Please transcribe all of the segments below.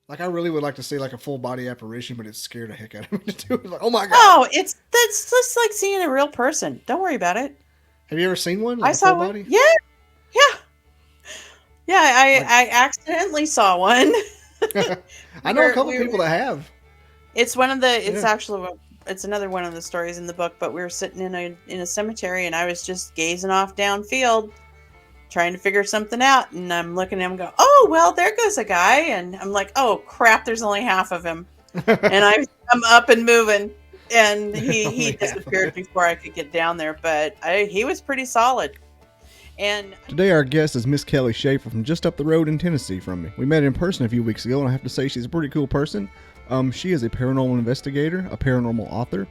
Like, I really would like to see like a full body apparition, but it's scared the heck out of me to do it. Like, oh my god! Oh, that's just like seeing a real person. Don't worry about it. Have you ever seen one like I a full saw one. body? Yeah, yeah, yeah. I Like, I accidentally saw one. I know a couple We were. people that have. It's one of the. It's Yeah. actually. It's another one of the stories in the book. But we were sitting in a cemetery, and I was just gazing off downfield, trying to figure something out. And I'm looking at him, and go, "Oh well, there goes a guy." And I'm like, "Oh crap, there's only half of him." And I'm up and moving, and he Only half of disappeared it. before I could get down there. But he was pretty solid. And Today, our guest is Miss Kelly Shaffer from just up the road in Tennessee from me. We met in person a few weeks ago, and I have to say she's a pretty cool person. She is a paranormal investigator, a paranormal author.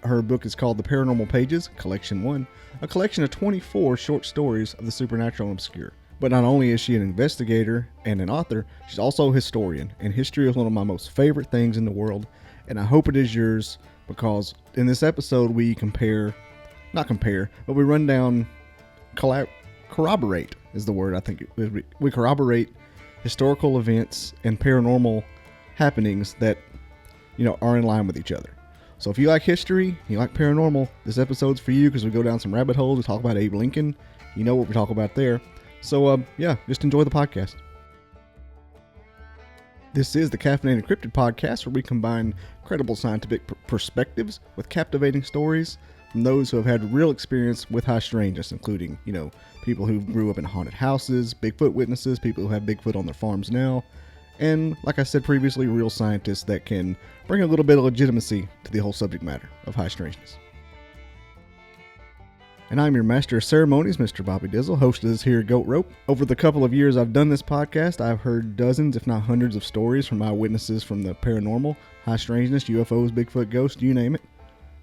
Her book is called The Paranormal Pages, Collection 1, a collection of 24 short stories of the supernatural and obscure. But not only is she an investigator and an author, she's also a historian, and history is one of my most favorite things in the world, and I hope it is yours because in this episode we not compare, but we run down corroborate is the word I think we corroborate historical events and paranormal happenings that are in line with each other. So if you like history, you like paranormal, this episode's for you because we go down some rabbit holes. We talk about Abe Lincoln. You know what we talk about there. So yeah, just enjoy the podcast. This is the Caffeinated Cryptid podcast where we combine credible scientific perspectives with captivating stories from those who have had real experience with high strangeness, including, people who grew up in haunted houses, Bigfoot witnesses, people who have Bigfoot on their farms now, and, like I said previously, real scientists that can bring a little bit of legitimacy to the whole subject matter of high strangeness. And I'm your master of ceremonies, Mr. Bobby Dizzle, host of this here Goat Rope. Over the couple of years I've done this podcast, I've heard dozens, if not hundreds, of stories from eyewitnesses from the paranormal, high strangeness, UFOs, Bigfoot, ghosts, you name it.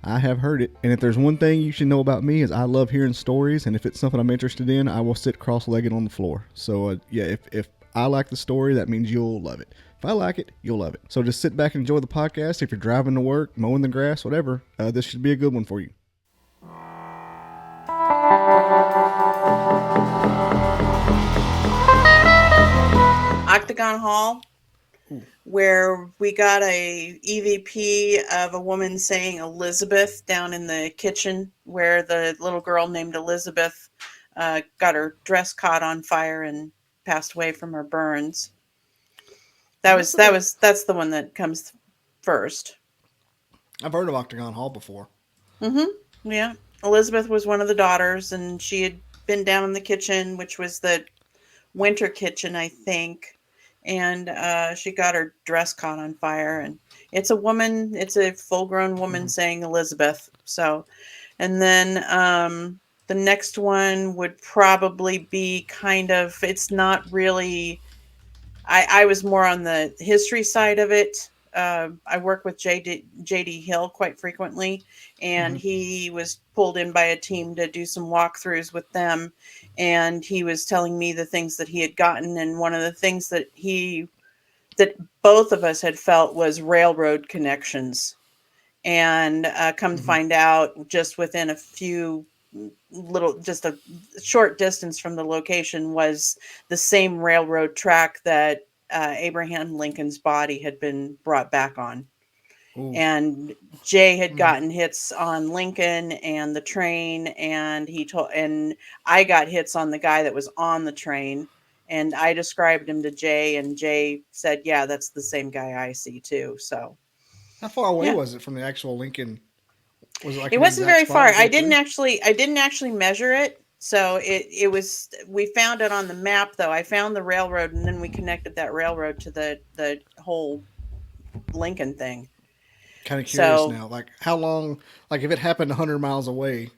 I have heard it, and if there's one thing you should know about me is I love hearing stories, and if it's something I'm interested in, I will sit cross-legged on the floor. So yeah, if I like the story, that means you'll love it. If I like it, you'll love it. So just sit back and enjoy the podcast. If you're driving to work, mowing the grass, whatever, this should be a good one for you. Octagon Hall, where we got a EVP of a woman saying Elizabeth down in the kitchen, where the little girl named Elizabeth got her dress caught on fire and passed away from her burns. That's the one that comes first. I've heard of Octagon Hall before. Mm-hmm. Yeah, Elizabeth was one of the daughters, and she had been down in the kitchen, which was the winter kitchen, I think, and she got her dress caught on fire. And it's a woman, it's a full-grown woman saying Elizabeth. So, and then the next one would probably be kind of, it's not really. I was more on the history side of it. I work with JD Hill quite frequently, and he was pulled in by a team to do some walkthroughs with them. And he was telling me the things that he had gotten. And one of the things that that both of us had felt was railroad connections. And come to find out, just within a few just a short distance from the location was the same railroad track that Abraham Lincoln's body had been brought back on. Ooh. And Jay had gotten hits on Lincoln and the train, and I got hits on the guy that was on the train, and I described him to Jay, and Jay said, "Yeah, that's the same guy I see too." So, How far away yeah. was it from the actual Lincoln? Was it like It in the wasn't exact very spot far. you drove through? I didn't actually measure it. So it was, we found it on the map though. I found the railroad, and then we connected that railroad to the whole Lincoln thing. Kind of curious So now. Like how long? Like if it happened 100 miles away,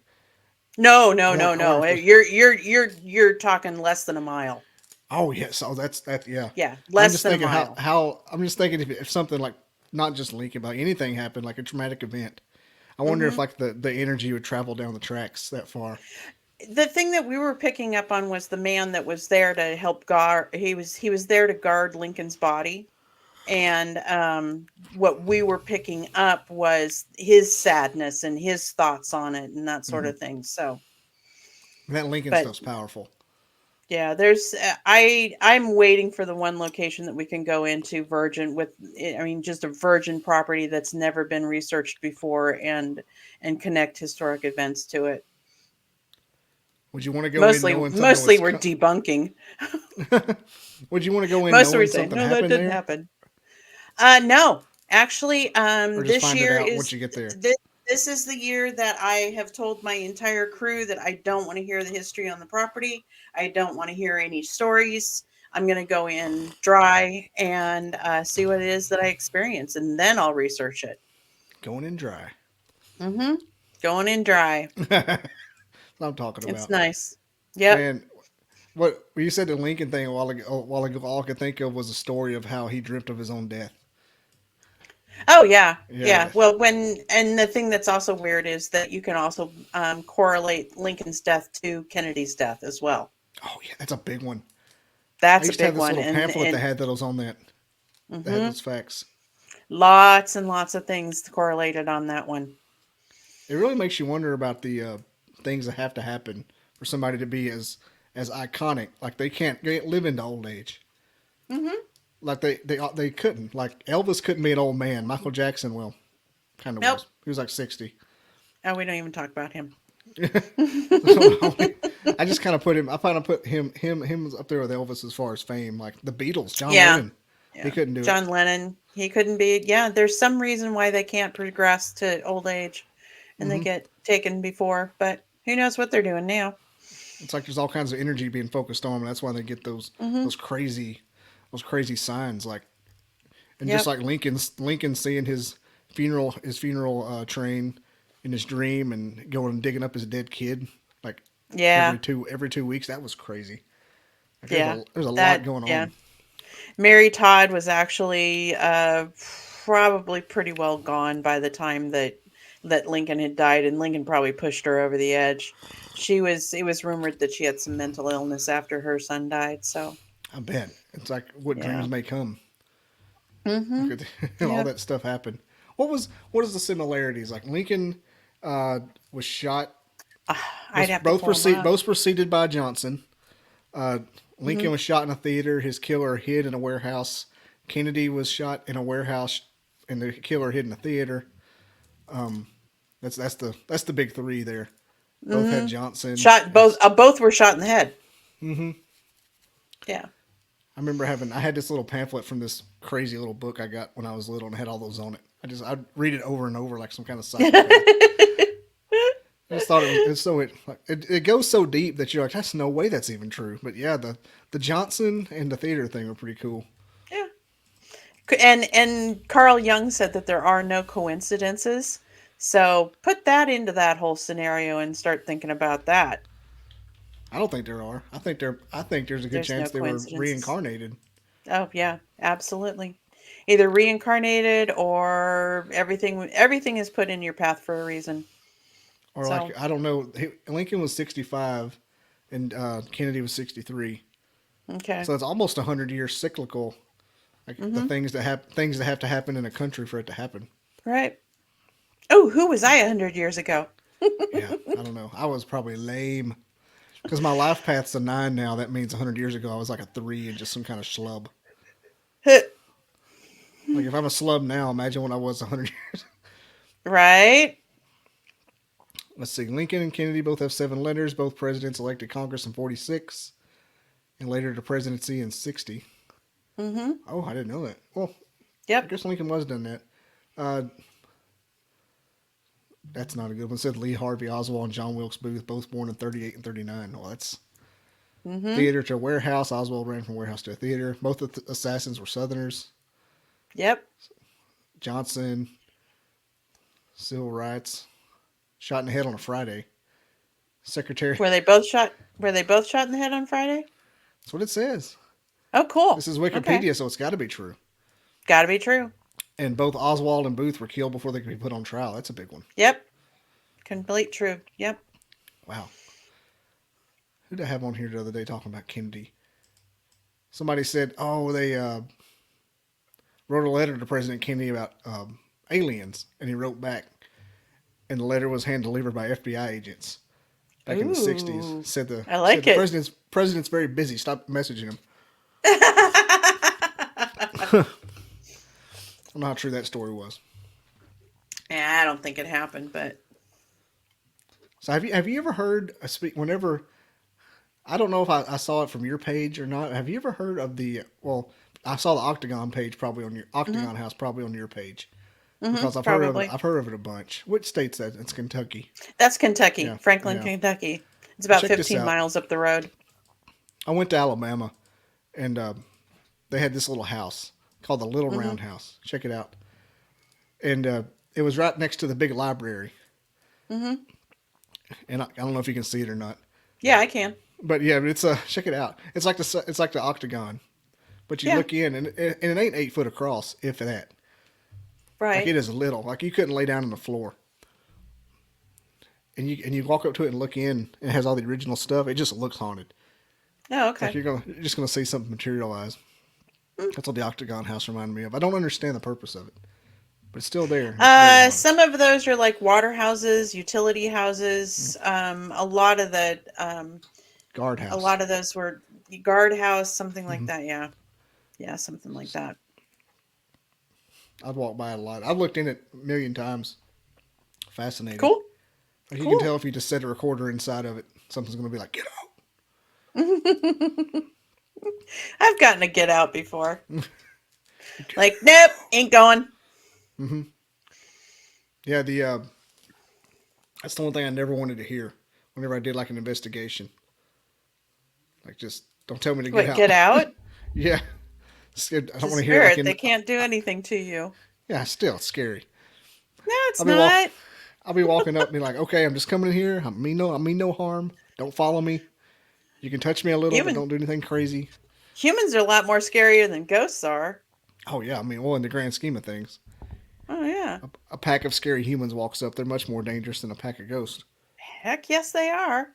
no, I wonder no. if there's. You're talking less than a mile. Oh yes, oh that's yeah. Yeah, I'm less just than a thinking mile. how I'm just thinking if something like not just Lincoln, but like anything happened, like a traumatic event. I wonder if Hmm. like the energy would travel down the tracks that far. The thing that we were picking up on was the man that was there to help guard. He was there to guard Lincoln's body. And what we were picking up was his sadness and his thoughts on it and that sort Mm-hmm. of thing. So, That Lincoln but stuff's powerful. Yeah, there's I'm waiting for the one location that we can go into virgin with I mean just a virgin property that's never been researched before and connect historic events to it. Would you want to go in Mostly knowing something mostly was? we're debunking. Would you want to go in Mostly we're knowing saying something no, that happened didn't there, happen. No, actually, or just this find it year out once is you get there? this is the year that I have told my entire crew that I don't want to hear the history on the property. I don't want to hear any stories. I'm going to go in dry and see what it is that I experience, and then I'll research it. Going in dry. Mm-hmm. Going in dry. That's what I'm talking It's about. nice. Yep. Man, what you said the Lincoln thing a while ago, all I could think of was a story of how he dreamt of his own death. Oh yeah, Yeah. yeah. Well, when and the thing that's also weird is that you can also correlate Lincoln's death to Kennedy's death as well. Oh yeah, that's a big one. I That's a used to have big this one, little pamphlet that and had that was on that had hmm those facts. lots and lots of things correlated on that one. It really makes you wonder about the things that have to happen for somebody to be as iconic. Like they can't live into old age. Hmm. Like they couldn't. Like Elvis couldn't be an old man. Michael Jackson, well, kind of Nope. was. He was like 60. Oh, we don't even talk about him. So, I just kind of put him. I kind of put him up there with Elvis as far as fame. Like the Beatles, John Yeah, Lennon, he yeah. couldn't do it. John Lennon, he couldn't be. Yeah, there's some reason why they can't progress to old age, and they Hmm. get taken before. But who knows what they're doing now? It's like there's all kinds of energy being focused on them. That's why they get Hmm. those crazy those crazy signs. Like and just Yep. like Lincoln seeing his funeral train in his dream and going and digging up his dead kid like Yeah. every 2 weeks. That was crazy. Like Yeah. there's a lot That. going Yeah. on. Mary Todd was actually probably pretty well gone by the time that Lincoln had died, and Lincoln probably pushed her over the edge. She was. It was rumored that she had some mental illness after her son died. So I bet it's like what yeah. dreams may come. Mm-hmm. Like all Yep. that stuff happened. What is the similarities? Like Lincoln was shot. I'd have to pull them up. Both preceded by Johnson. Uh, Lincoln Hmm. was shot in a theater. His killer hid in a warehouse. Kennedy was shot in a warehouse, and the killer hid in a theater. Um, that's the big three there. Both had Hmm. Johnson. Shot both were shot in the head. Mm-hmm. Yeah. I remember I had this little pamphlet from this crazy little book I got when I was little and it had all those on it. I'd read it over and over like some kind of psychopath. I just thought it goes so deep that you're like, that's no way that's even true. But yeah, the Johnson and the theater thing were pretty cool. Yeah. And Carl Jung said that there are no coincidences. So put that into that whole scenario and start thinking about that. I don't think there are. I think there's a good There's no chance they were coincidences. reincarnated. Oh yeah, absolutely. Either reincarnated or everything is put in your path for a reason. Or like So, I don't know. Lincoln was 65 and Kennedy was 63. okay. So it's almost 100 years cyclical. Like the Mhm. things that have to happen in a country for it to happen. Right. Oh, who was I 100 years ago? Yeah, I don't know. I was probably lame because my life path's a 9 now. That means 100 years ago I was like a 3 and just some kind of schlub. Like if I'm a slub now, imagine what I was 100 years. Right? Let's see. Lincoln and Kennedy both have 7 letters. Both presidents elected Congress in 46 and later the presidency in 60. Mhm. Oh, I didn't know that. Well, I Yep. guess Lincoln was done that. Uh, that's not a good one. It said Lee Harvey Oswald and John Wilkes Booth, both born in 38 and 39. Well, that's Mhm. theater to warehouse. Oswald ran from warehouse to a theater. Both of the assassins were Southerners. Yep. Johnson, civil rights, shot in the head on a Friday. Secretary. Were they both shot in the head on Friday? That's what it says. Oh, This cool. is Okay. Wikipedia, so it's got to be true. Got to be true. And both Oswald and Booth were killed before they could be put on trial. That's a big one. Yep. Complete true. Yep. Wow. Who did I have on here the other day talking about Kennedy? Somebody said, oh, they wrote a letter to President Kennedy about aliens, and he wrote back, and the letter was hand delivered by FBI agents. back in the '60s. Ooh, Said I like the it. president's very busy. Stop messaging him. I don't know how true that story was. Yeah, I don't think it happened, but So have you ever heard whenever I don't know if I saw it from your page or not. Have you ever heard of the well? I saw the Octagon page probably on your mm-hmm, Octagon House probably on your page mm-hmm, because I've heard of it. probably. I've heard of it a bunch. Which state's that? It's Kentucky. That's Kentucky, Yeah, Franklin, yeah. Kentucky. It's Well, about check this 15 out. miles up the road. I went to Alabama and they had this little house called the Little Mm-hmm, Round House. Check it out. And it was right next to the big library. mm-hmm. And I don't know if you can see it or not. Yeah, I can. But yeah, it's check it out. It's like the Octagon, but you Yeah, look in and it ain't 8 foot across, if that. Like right. it is little. Like you couldn't lay down on the floor. And you walk up to it and look in, and it has all the original stuff. It just looks haunted. Oh, Like okay. you're just gonna see something materialize. That's what the Octagon House reminded me of. I don't understand the purpose of it, but it's still there. And it's very haunted. Some of those are like water houses, utility houses. Guard A house. lot of those were guardhouse, something like Mm-hmm. that. Yeah, yeah, something like that. I've walked by it a lot. I've looked in it a million times. Fascinating. Cool, Like you can cool. tell if you just set a recorder inside of it, something's gonna be like, get out. I've gotten a get out before. Like, nope, ain't going. Mm-hmm. Yeah, the that's the one thing I never wanted to hear whenever I did like an investigation. Like, just don't tell me to get What, out. get out? Yeah, I It's don't a want to hear it like spirit. in. They can't do anything to you. Yeah, still it's scary. No, it's I'll be walk. not. I'll be walking up and be like, okay, I'm just coming in here. I mean no harm. Don't follow me. You can touch me a little, but Human don't do anything crazy. humans are a lot more scarier than ghosts are. Oh yeah, I mean, well, in the grand scheme of things, Oh yeah. a pack of scary humans walks up. They're much more dangerous than a pack of ghosts. Heck yes they are.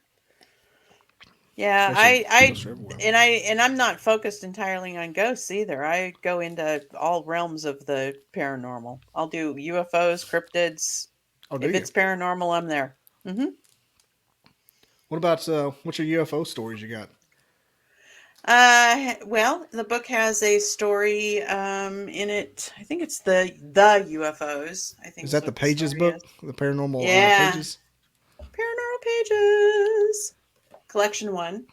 Yeah, Especially ghosts are everywhere. and I'm not focused entirely on ghosts either. I go into all realms of the paranormal. I'll do UFOs, cryptids. Oh, do If you? it's paranormal, I'm there. Hmm. What about what's your UFO stories you got? Well, the book has a story in it. I think it's the UFOs. I think Is is that the what the Pages story is. book? The paranormal Yeah, pages? Paranormal Pages, Collection 1.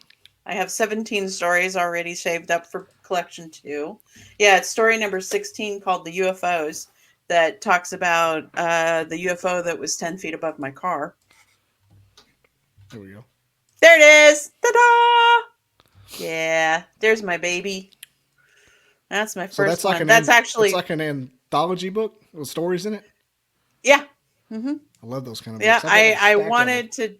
I have 17 stories already saved up for Collection 2. Yeah, it's story number 16 called The UFOs that talks about the UFO that was 10 feet above my car. There we go. There it is! Ta-da! Yeah, there's my baby. That's my So first one. That's it's actually, like an anthology book with stories in it. yeah. Hmm. I love those kind of Yeah, books. I've got like a I stack of them. wanted to,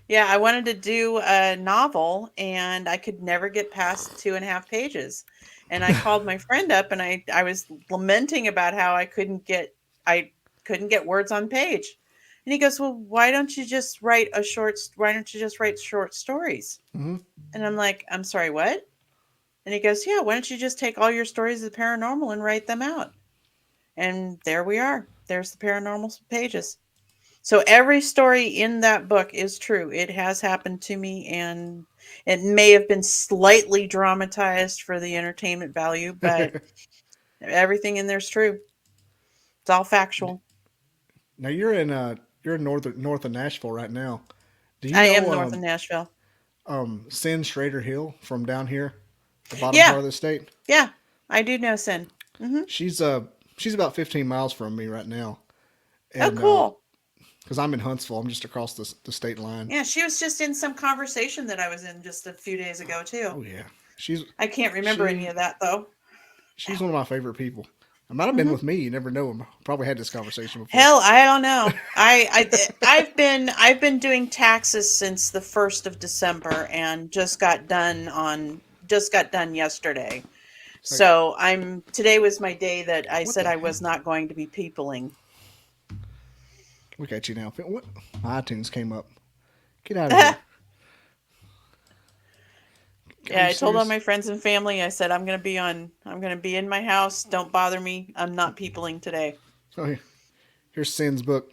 yeah, I wanted to do a novel and I could never get past 2.5 pages. And I called my friend up and I was lamenting about how I couldn't get words on page. And he goes, "Well, why don't you just write short stories?" Hmm. And I'm like, "I'm sorry, what?" And he goes, "Yeah, why don't you just take all your stories of the paranormal and write them out?" And there we are. There's the paranormal pages. So every story in that book is true. It has happened to me, and it may have been slightly dramatized for the entertainment value, but everything in there is true. It's all factual. Now you're in north of Nashville right now. Do you I am know north of Nashville. Sin Schrader Hill from down here, the bottom part Yeah, of the state? yeah, I do know Sin. Hmm. She's she's about 15 miles from me right now, Oh, and cool. because I'm in Huntsville, I'm just across the state line. Yeah, she was just in some conversation that I was in just a few days ago too. Oh yeah, she's I can't remember any she of that though. she's one of my favorite people. I might have been Hmm. with me. You never know. Probably had this conversation before. Hell, I don't know. I've been doing taxes since the 1st of December and just got done yesterday. It's like, So I'm today was my day that I what said the I was hell? not going to be peopling. Look at you now. What? My iTunes came up. Get out of here. Are Yeah, you I told all serious? my friends and family, I said I'm gonna be in my house. Don't bother me. I'm not peopling today. Oh, here's Sin's book.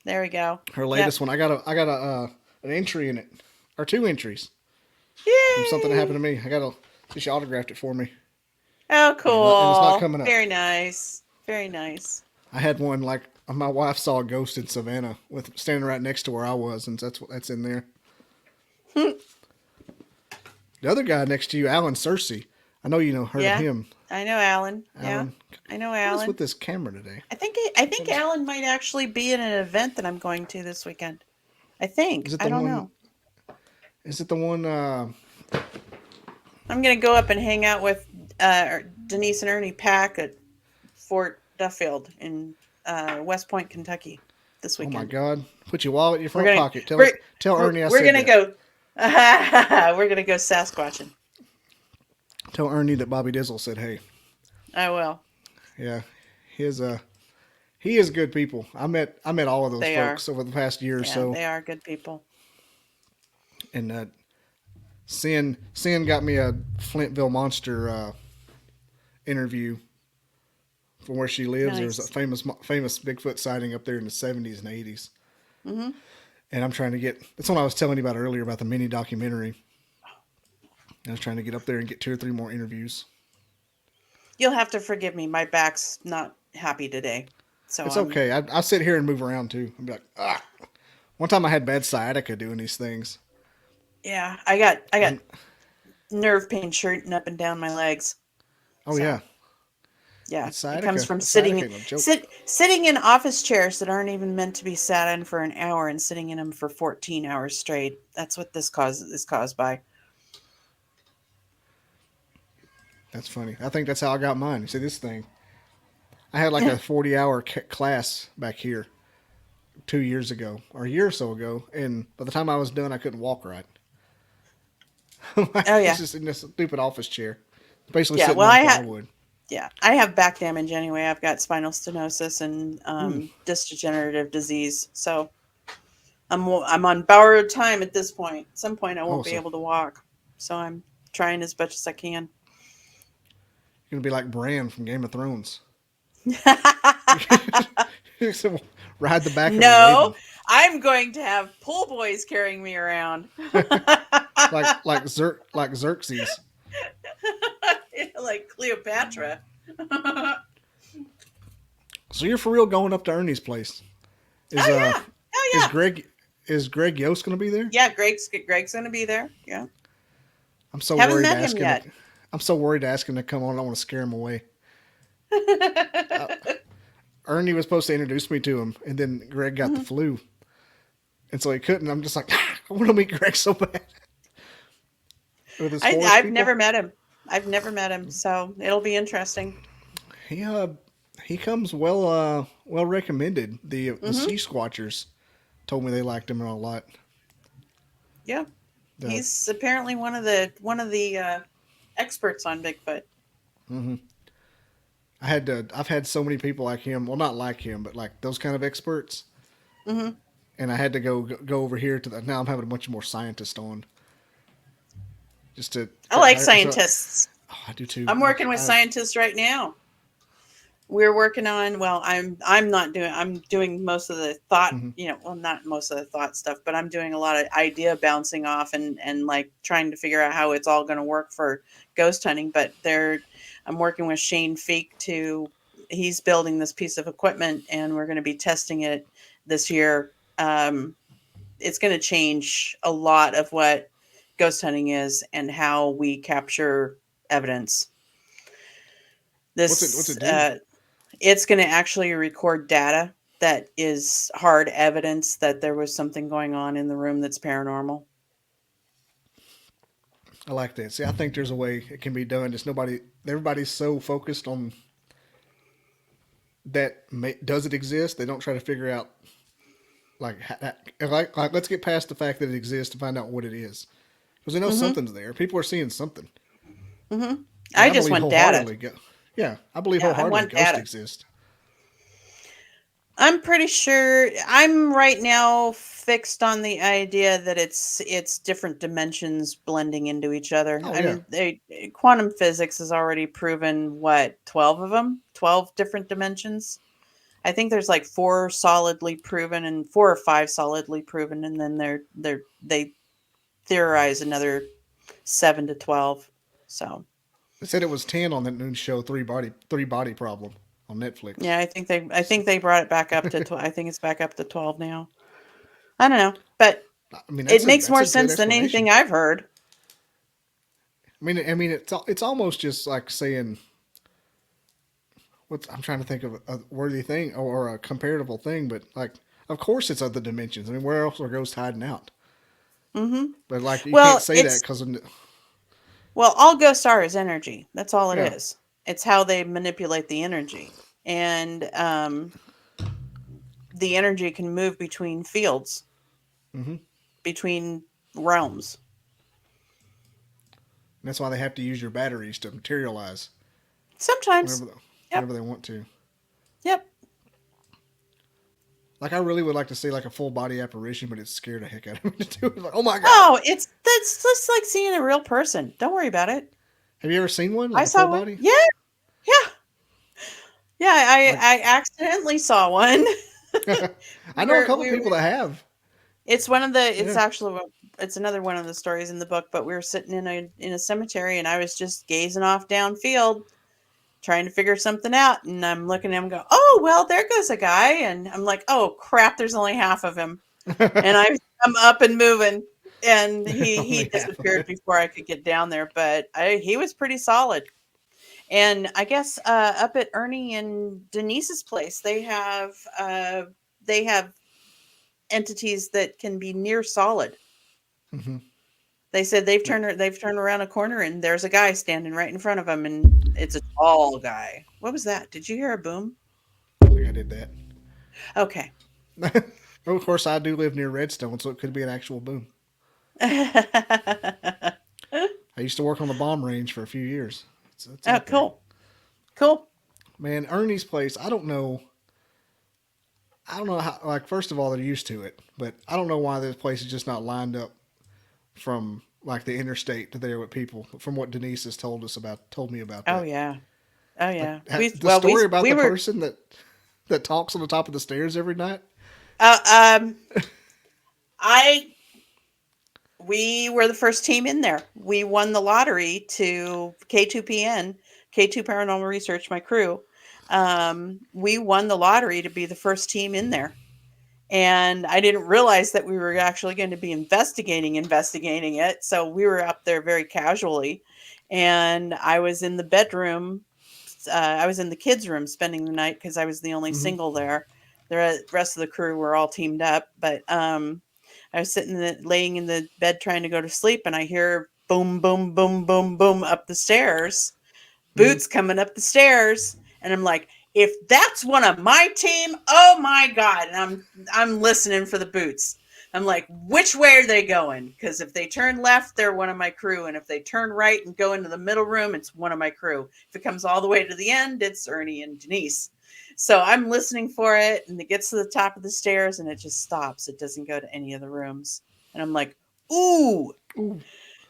There we go. Her Yep. latest one. I got a an entry in it, or 2 entries from something that Yay! happened to me. I got to. She autographed it for me, Oh, and it's not cool. coming up. Very nice. Very nice. I had one like my wife saw a ghost in Savannah with standing right next to where I was, and that's in there. The other guy next to you, Alan Cersei. I know you know heard of Yeah, him. I know Alan. Yeah, Alan, I know what is Alan. with this camera today? I think Alan might actually be in an event that I'm going to this weekend. I think. Is it I the don't one? know. Is it the one? I'm gonna go up and hang out with Denise and Ernie Pack at Fort Duffield in West Point, Kentucky this Oh my weekend. God! Put your wallet in your We're front gonna pocket. we're Tell we're, Ernie I we're said gonna that. go. We're gonna go Sasquatching. Tell Ernie that Bobby Dizzle said, "Hey, I will. yeah, his he is good people. I met all of those They are. folks over the past year or Yeah, so, they are good people. and Sin got me a Flintville monster interview from where she lives. There was a Nice. famous Bigfoot sighting up there in the 70s and 80s, Hmm. and I'm trying to get. That's what I was telling you about earlier about the mini documentary. I was trying to get up there and get 2 or 3 more interviews. You'll have to forgive me. My back's not happy today, so It's I'm. okay. I sit here and move around too. I'm like, ah. One time I had bad sciatica doing these things. Yeah, I got And nerve pain shooting up and down my legs. oh So yeah, yeah, that it comes sciatica, from that sciatica ain't no joke. sitting in office chairs that aren't even meant to be sat in for an hour and sitting in them for 14 hours straight. That's what this is caused by. That's funny. I think that's how I got mine. You see this thing? I had like a 40-hour class back here 2 years ago or a year or so ago, and by the time I was done, I couldn't walk right. Oh It's yeah, just in this stupid office chair, basically yeah. sitting Well, on plywood. I have back damage anyway. I've got spinal stenosis and Ooh, disc degenerative disease. So I'm on borrowed time at this point. At some point, I oh, won't be so able to walk. So I'm trying as much as I can. you're gonna be like Bran from Game of Thrones. So ride the back of a No, raven, I'm going to have pool boys carrying me around. like Xerxes. Like Cleopatra. Oh So you're for real going up to Ernie's place? Is yeah. Oh is yeah. Greg Yost gonna be there? Yeah, Greg's going to be there. Yeah. I'm so Haven't worried to met ask him him. yet. I'm so worried to ask him to come on. I don't want to scare him away. Uh, Ernie was supposed to introduce me to him, and then Greg got the Mhm. flu, and so he couldn't. I'm just like, I want to meet Greg so bad with his forest I've people. never met him. I've never met him, so it'll be interesting. He he comes well recommended. The Hmm. Sea Squatchers told me they liked him a lot. Yeah. The He's apparently one of the experts on Bigfoot. hmm I've had so many people like him. Well, not like him, but like those kind of experts. Hmm. And I had to go over here to the. Now I'm having a bunch more scientists on just to I like try. scientists. Oh, I do too. I'm working with scientists right now. We're working on, well, I'm doing most of the thought, mhm. well, not most of the thought stuff, but I'm doing a lot of idea bouncing off and like trying to figure out how it's all going to work for ghost hunting. But I'm working with Shane Feek he's building this piece of equipment and we're going to be testing it this year. It's going to change a lot of what ghost hunting is and how we capture evidence. What's This it do? It's going to actually record data that is hard evidence that there was something going on in the room that's paranormal. I like that. See, I think there's a way it can be done. Just everybody's so focused on does it exist? They don't try to figure out like let's get past the fact that it exists to find out what it is because they know Hmm. something's there. People are seeing something. Hmm. Like I I just believe want data. wholeheartedly. Yeah, I believe Yeah, I wholeheartedly want ghosts data. exist. I'm pretty sure I'm right now fixed on the idea that it's different dimensions blending into each other. Oh I yeah, mean, quantum physics has already proven what 12 of them, 12 different dimensions. I think there's like 4 solidly proven and 4 or 5 solidly proven, and then they theorize another 7 to 12. So They said it was 10 on that noon show, three body problem on Netflix. yeah, I think they brought it back up to I think it's back up to 12 now. I don't know, but I mean, it makes that's more a good sense than explanation. anything I've heard. I mean, it's almost just like saying I'm trying to think of a worthy thing or a comparable thing, but like, of course, it's other dimensions. I mean, where else are ghosts hiding out? Mhm. But like, you can't Well, say that it's because all ghosts are is energy. That's all it yeah, is. It's how they manipulate the energy. And the energy can move between fields, hmm between realms. that's why they have to use your batteries to materialize Sometimes. whenever Yep. they want to. Yep. Like, I really would like to see like a full body apparition, but it scared the heck out of me to do it. Like, oh my god! Oh, that's just like seeing a real person. Don't worry about it. Have you ever seen one I like a full saw one. body? Yeah. Yeah. Yeah, I Like, I accidentally saw one. we I know a were couple we were people that have. It's one of the it's Yeah. actually it's another one of the stories in the book, but we were sitting in a cemetery and I was just gazing off downfield trying to figure something out, and I'm looking at him and go, "Oh, well, there goes a guy." And I'm like, "Oh, crap, there's only half of him." And I'm up and moving, and he Only half of disappeared it. before I could get down there, but he was pretty solid. And I guess up at Ernie and Denise's place, they have entities that can be near solid. hmm They said Yeah, they've turned around a corner and there's a guy standing right in front of them, and it's a tall guy. What was that? Did you hear a boom? I think I did that. Okay. Of course, I do live near Redstone, so it could be an actual boom. Oh, I used to work on the bomb range for a few years. It's out there. cool. Cool. Man, Ernie's place, I don't know. I don't know how, like, first of all, they're used to it, but I don't know why this place is just not lined up from, like, the interstate to there with people, from what Denise has told me about Oh that. yeah. Oh Like, yeah. the story about We the were person that talks on the top of the stairs every night. um I we were the first team in there. We won the lottery to K2 Paranormal Research, my crew. We won the lottery to be the first team in there. And I didn't realize that we were actually going to be investigating it. So we were up there very casually, and I was in the bedroom. I was in the kids' room spending the night because I was the only hmm single there. The rest of the crew were all teamed up, but I was laying in the bed trying to go to sleep, and I hear boom, boom, boom, boom, boom up the stairs, hmm boots coming up the stairs, and I'm like, if that's one of my team, oh my god. And I'm listening for the boots. I'm like, which way are they going? Because if they turn left, they're one of my crew, and if they turn right and go into the middle room, it's one of my crew. If it comes all the way to the end, it's Ernie and Denise. So I'm listening for it, and it gets to the top of the stairs and it just stops. It doesn't go to any of the rooms, and I'm like, ooh. Ooh.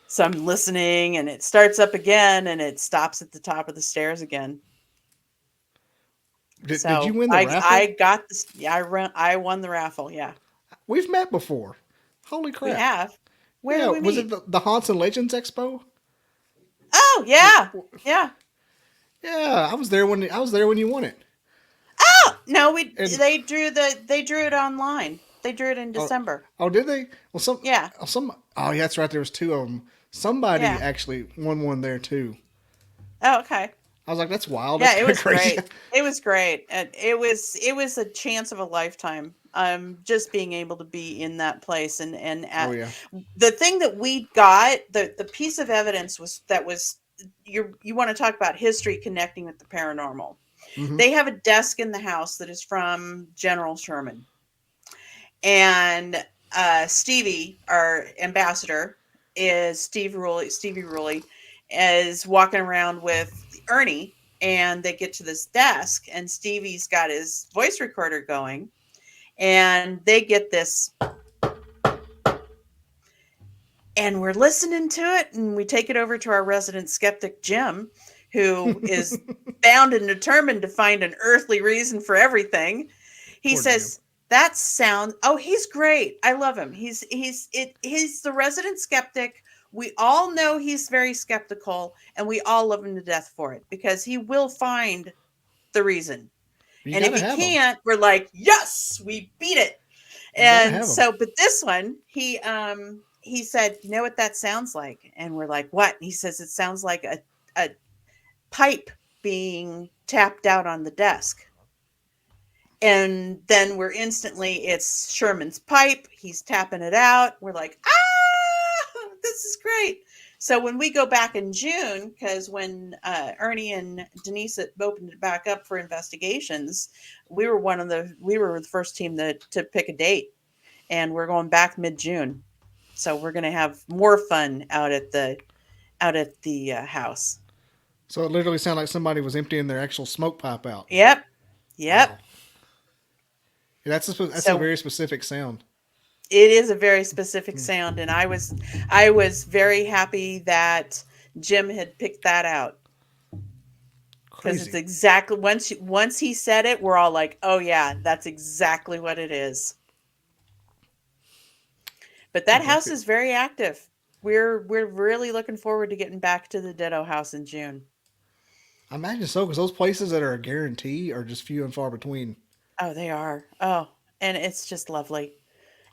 So I'm listening, and it starts up again, and it stops at the top of the stairs again. Did you So win the I raffle? got this. Yeah, I won the raffle. Yeah, We've met before. Holy we crap. have. Where did Yeah, we was it meet? the Haunts and Legends Expo? Oh yeah, yeah. Yeah, I was there when you won it. Oh no, we And they drew it online. They drew it in oh, December. oh, did they? Well, Yeah, oh yeah, that's right. There was two of them. Somebody yeah. actually won one there too. Oh okay. I was like, that's wild. That's Yeah, it kind of was crazy. great. It was great. And it was a chance of a lifetime. Just being able to be in that place, and Oh yeah. the thing that we got, the piece of evidence was you want to talk about history connecting with the paranormal. hmm They have a desk in the house that is from General Sherman, and Stevie, our ambassador, is Stevie Ruley, is walking around with Ernie, and they get to this desk, and Stevie's got his voice recorder going, and they get this, and we're listening to it, and we take it over to our resident skeptic Jim, who is bound and determined to find an earthly reason for everything. He Poor Jim. says, that sounds, oh, he's great. I love him. He's the resident skeptic. We all know he's very skeptical, and we all love him to death for it because he will find the reason. You And if gotta he have them. can't, we're like, yes, we beat it. You gotta And have them. so, but this one, he said, you know what that sounds like? And we're like, what? He says it sounds like a pipe being tapped out on the desk. And then we're instantly, it's Sherman's pipe. He's tapping it out. We're like, this is great. So when we go back in June, because when Ernie and Denise opened it back up for investigations, we were the first team to pick a date, and we're going back mid-June. So we're going to have more fun out at the house. So it literally sounded like somebody was emptying their actual smoke pipe out. Yep. Yep. Wow. Yeah, that's a So very specific sound. it is a very specific sound, and I was very happy that Jim had picked that out because it's Crazy. exactly once he said it, we're all like, "Oh yeah, that's exactly what it is." But that house is very active. We're really looking forward to getting back to the Ditto house in June. I imagine so, because those places that are a guarantee are just few and far between. Oh, they are. Oh, and it's just lovely.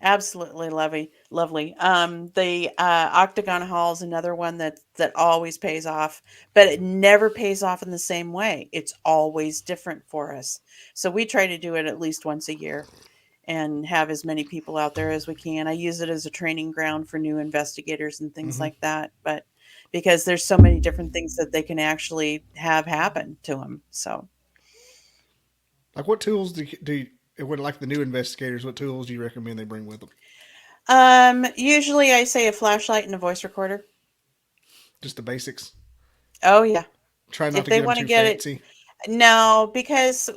Absolutely lovely, lovely. The Octagon Hall is another one that always pays off, but it never pays off in the same way. It's always different for us. So we try to do it at least once a year and have as many people out there as we can. I use it as a training ground for new investigators and things Hmm. like that, but because there's so many different things that they can actually have happen to them. So Like, what tools when like the new investigators, what tools do you recommend they bring with them? usually I say a flashlight and a voice recorder. Just the basics. Oh yeah. Try not If to they get them want to too get it, fancy. no, because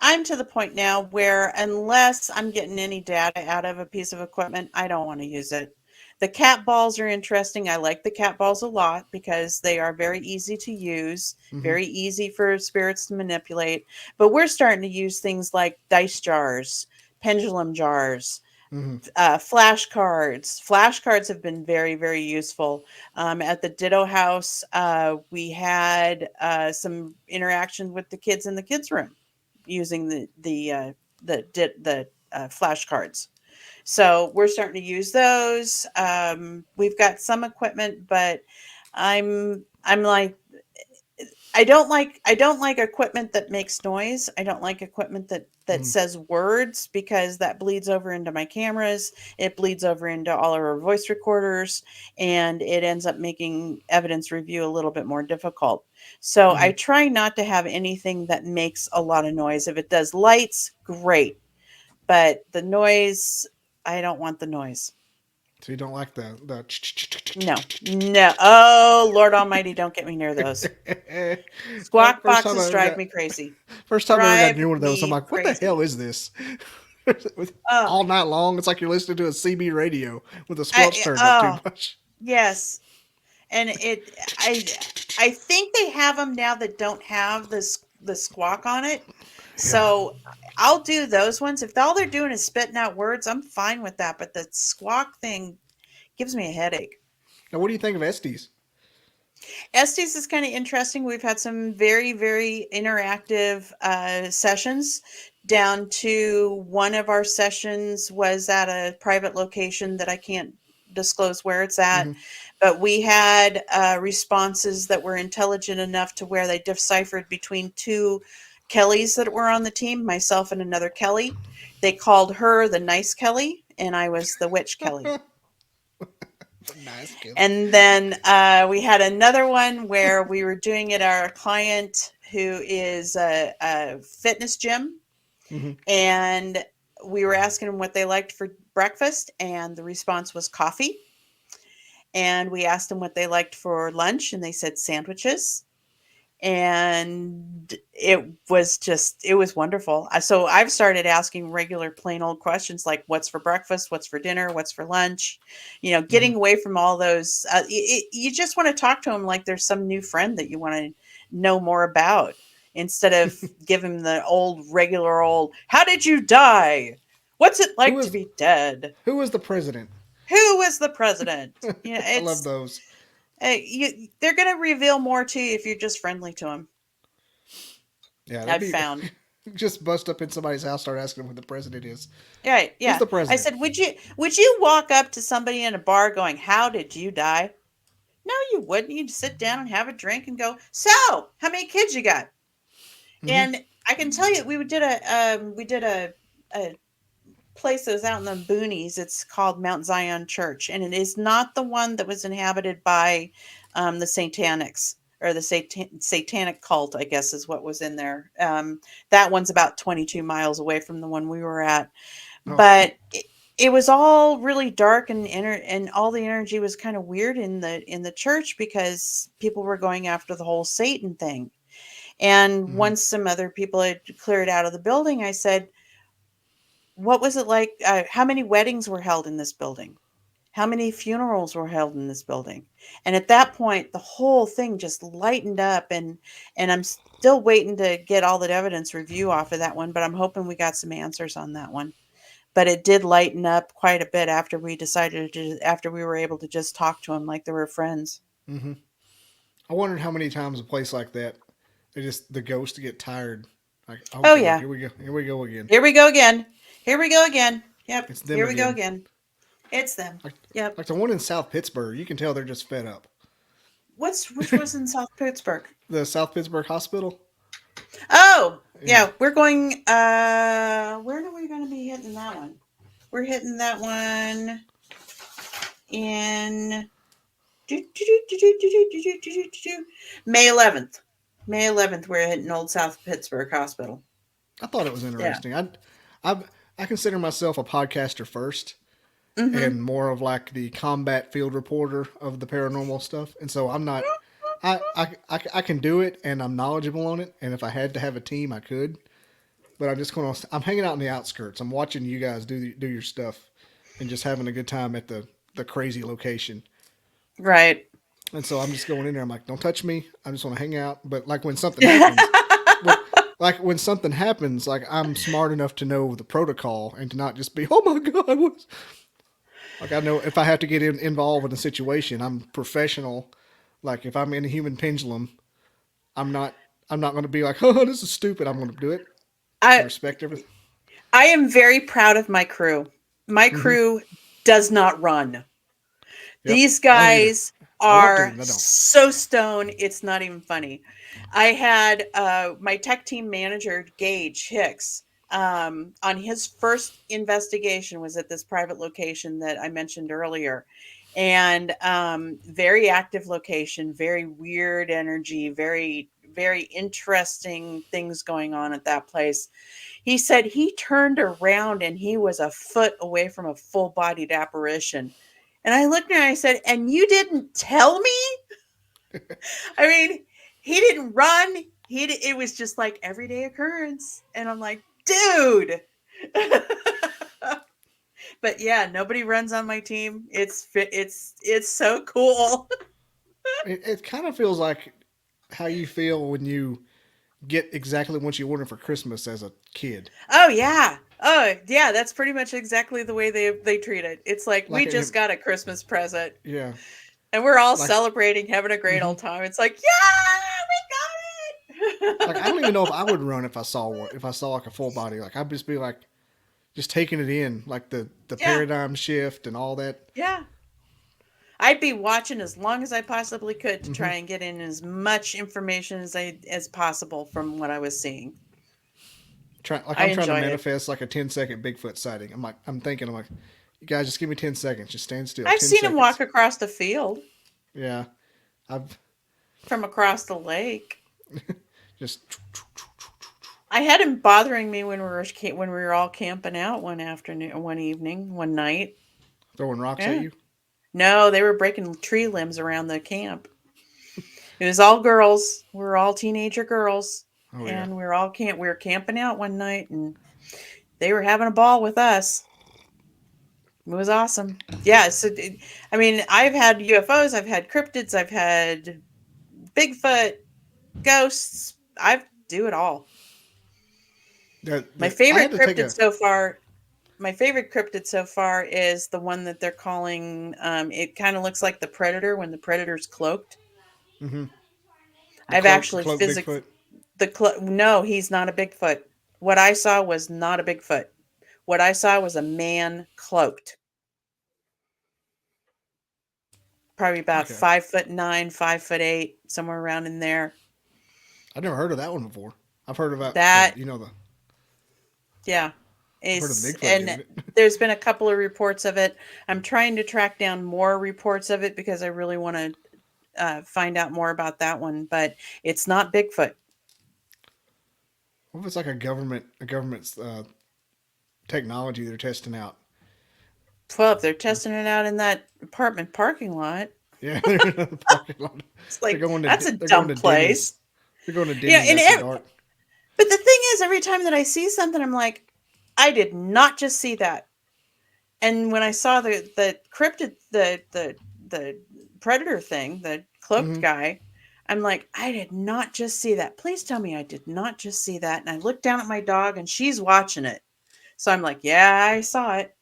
I'm to the point now where unless I'm getting any data out of a piece of equipment, I don't want to use it. The cat balls are interesting. I like the cat balls a lot because they are very easy to use, Hmm. very easy for spirits to manipulate. But we're starting to use things like dice jars, pendulum jars, Hmm. flashcards. Flashcards have been very, very useful. At the Ditto House, we had some interaction with the kids in the kids' room using the flashcards. So we're starting to use those. We've got some equipment, but I'm like I don't like equipment that makes noise. I don't like equipment that Hmm. says words because that bleeds over into my cameras. It bleeds over into all of our voice recorders, and it ends up making evidence review a little bit more difficult. So Hmm. I try not to have anything that makes a lot of noise. If it does lights, great, but the noise, I don't want the noise. So you don't like the. No, no. Oh, Lord Almighty, don't get me near those. Squawk First time I boxes ever drive got me crazy. first time I ever got Drive near one of those, I'm me like, what the hell crazy. is this? Oh, All night long, it's like you're listening to a CB radio with the squelch I turned up too oh much. yes, and I think they have them now that don't have the squawk on it. Yeah. So I'll do those ones. If all they're doing is spitting out words, I'm fine with that. But the squawk thing gives me a headache. Now, what do you think of Estes? Estes is kind of interesting. We've had some very, very interactive sessions. Down to one of our sessions was at a private location that I can't disclose where it's at, Hmm. but we had responses that were intelligent enough to where they deciphered between two Kellys that were on the team, myself and another Kelly. They called her the nice Kelly, and I was the witch Kelly. Nice, Kelly. And then we had another one where we were doing it our client who is a fitness gym, Hmm. and we were asking them what they liked for breakfast, and the response was coffee. And we asked them what they liked for lunch, and they said sandwiches. and it was wonderful. So I've started asking regular plain old questions like what's for breakfast, what's for dinner, what's for lunch, Hmm. getting away from all those you just want to talk to them like there's some new friend that you want to know more about, instead of giving the old regular old how did you die, what's it Who like to is be dead, who is the president? who was the president. I love It's those. they're going to reveal more to you if you're just friendly to them. Yeah, that'd I've be found. just bust up in somebody's house, start asking them who the president is. Yeah, Who's yeah. the I president? said, would you walk up to somebody in a bar going, "How did you die?" No, you wouldn't. You'd sit down and have a drink and go, "So, how many kids you got?" Hmm. And I can tell you, we did a place that was out in the boonies. It's called Mount Zion Church, and it is not the one that was inhabited by the Satanics or the satanic cult, I guess is what was in there. That one's about 22 miles away from the one we were at, Oh, but it was all really dark, and all the energy was kind of weird in the church because people were going after the whole Satan thing. And hmm. once some other people had cleared out of the building, I said, what was it like? How many weddings were held in this building? How many funerals were held in this building? And at that point, the whole thing just lightened up, and I'm still waiting to get all that evidence review off of that one, but I'm hoping we got some answers on that one. But it did lighten up quite a bit after we were able to just talk to them like they were friends. Hmm. I wondered how many times a place like that, the ghosts get tired. Like, oh Oh god, yeah, here we go again. here we go again. Here we go again. Yep, It's them here we go again. again. It's them. Like, Yep. like the one in South Pittsburgh, you can tell they're just fed up. Which was in South Pittsburgh? The South Pittsburgh Hospital. Oh, Yeah, yeah, we're going where are we going to be hitting that one? We're hitting that one in May 11th. May 11th we're hitting Old South Pittsburgh Hospital. I thought it was Yeah. interesting. I I consider myself a podcaster first, and Mhm. more of like the combat field reporter of the paranormal stuff. And so I'm not. I can do it, and I'm knowledgeable on it. And if I had to have a team, I could. But I'm just going to. I'm hanging out in the outskirts. I'm watching you guys do your stuff, and just having a good time at the crazy location. Right. And so I'm just going in there. I'm like, don't touch me. I just want to hang out. But like when something happens, when, like when something happens, like I'm smart enough to know the protocol and to not just be, oh my god, what's like I know if I have to get involved in a situation, I'm professional. Like if I'm in a human pendulum, I'm not. I'm not going to be like, oh, this is stupid. I'm going to do it. I I respect everything. I am very proud of my crew. My Hmm. crew does not run. Yep. These I don't either. guys I want to, are and I don't. so stoned, it's not even funny. I had my tech team manager, Gage Hicks, on his first investigation was at this private location that I mentioned earlier. And very active location, very weird energy, very, very interesting things going on at that place. He said he turned around and he was a foot away from a full bodied apparition. And I looked at him and I said, "And you didn't tell me?" I mean, he didn't run. It was just like everyday occurrence. And I'm like, dude. But yeah, nobody runs on my team. It's so cool. It kind of feels like how you feel when you get exactly what you wanted for Christmas as a kid. Oh yeah. Oh yeah, that's pretty much exactly the way they treat it. It's like we Like, just got a Christmas present yeah, and we're all like, celebrating, having a great hmm old time. It's like, yeah, we got like I don't it. even know if I would run if I saw one. If I saw like a full body, like I'd just be like, just taking it in, like the Yeah, paradigm shift and all that. yeah. I'd be watching as long as I possibly could to Hmm. try and get in as much information as possible from what I was seeing. Like I I'm trying to enjoyed it. manifest like a 10-second Bigfoot sighting. I'm like, you guys just give me 10 seconds. Just stand still. I've Ten seen him seconds. walk across the field Yeah, I've from across the lake. just I had him bothering me when we were all camping out one afternoon, one evening, one night. throwing rocks at Yeah. you. No, they were breaking tree limbs around the camp. It was all girls. We were all teenager girls, Oh yeah. and we were camping out one night, and they were having a ball with us. It was awesome. Yeah. I mean, I've had UFOs, I've had cryptids, I've had Bigfoot, ghosts. I do it all. My I had favorite to take cryptid a. so far. My favorite cryptid so far is the one that they're calling. It kind of looks like the predator when the predator's cloaked. Mm-hmm. I've The actually cloak physics Bigfoot. no, he's not a Bigfoot. What I saw was not a Bigfoot. What I saw was a man cloaked, probably about Okay. 5'9", 5'8", somewhere around in there. I've never heard of that one before. I've heard about the That you know the yeah, I've heard of is Bigfoot and doing it. there's been a couple of reports of it. I'm trying to track down more reports of it because I really want to find out more about that one. But it's not Bigfoot. What if it's like a government's technology they're testing out? Well, if they're testing it out in that apartment parking lot, Yeah, they're in the parking lot. it's They're like going to that's a they're going dumb to Denny's. place. They're going to Yeah, Denny's after dark. but the thing is, every time that I see something, I'm like, I did not just see that. And when I saw the cryptid the predator thing, the cloaked Mm-hmm. guy, I'm like, I did not just see that. Please tell me I did not just see that. And I looked down at my dog and she's watching it. So I'm like, yeah, I saw it.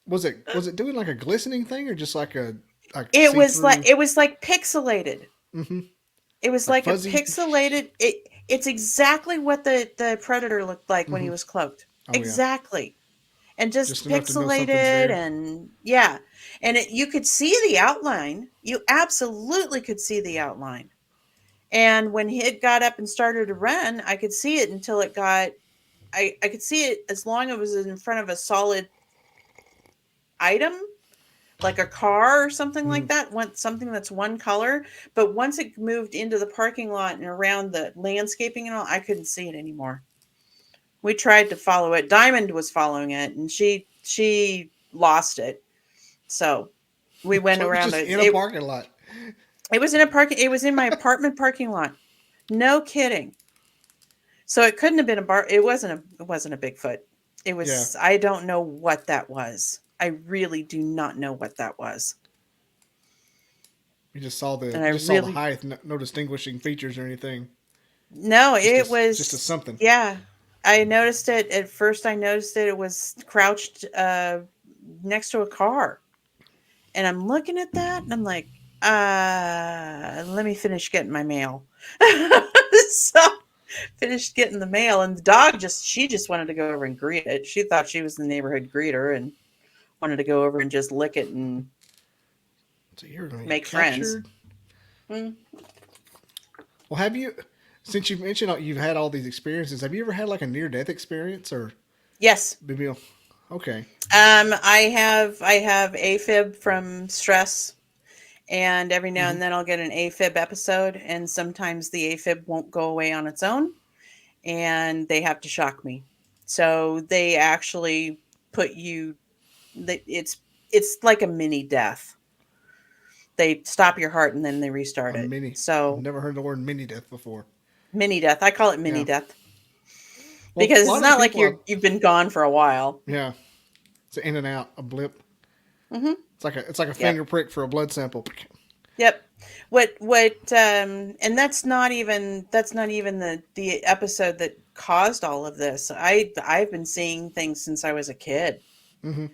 Was it doing like a glistening thing or just like see through? It was like pixelated. Mm-hmm. It was Like like a fuzzy. pixelated it's exactly what the predator looked like when he Mm-hmm. was cloaked. Oh yeah, Exactly. And just just enough to know something's pixelated there. and yeah. And you could see the outline. You absolutely could see the outline. And when it got up and started to run, I could see it until it got I could see it as long as it was in front of a solid item, like a car or something Mm-hmm. like that, something that's one color. But once it moved into the parking lot and around the landscaping and all, I couldn't see it anymore. We tried to follow it. Diamond was following it, and she lost it. So we went So it was around just it. in a parking lot. It was in a parking. It was in my apartment parking lot. No kidding. So it couldn't have been a bar. It wasn't a Bigfoot. It Yeah, was. I don't know what that was. I really do not know what that was. And I you just saw the really height, no distinguishing features or anything. no. Just It a was something. yeah. I noticed it at first. I noticed it. It was crouched next to a car. And I'm looking at that and I'm like, let me finish getting my mail. So finished getting the mail and the dog she just wanted to go over and greet it. She thought she was the neighborhood greeter and wanted to go over and just lick it and So you're going to get make friends. captured. Mm. Well, have you? Since you've mentioned you've had all these experiences, have you ever had like a near death experience or Yes. maybe? Okay. I have AFib from stress and every now Mm-hmm. and then I'll get an AFib episode and sometimes the AFib won't go away on its own and they have to shock me. So they actually put you it's like a mini death. They stop your heart and then they restart A it. mini. I've So never heard the word mini death before. mini death. I call it mini Yeah. death Well, a because it's lot of the not like people you've been gone for a while. yeah, it's an in and out, a blip. Hmm. It's like a Yep. finger prick for a blood sample. Yep. And that's not even the episode that caused all of this. I've been seeing things since I was a kid Mm-hmm.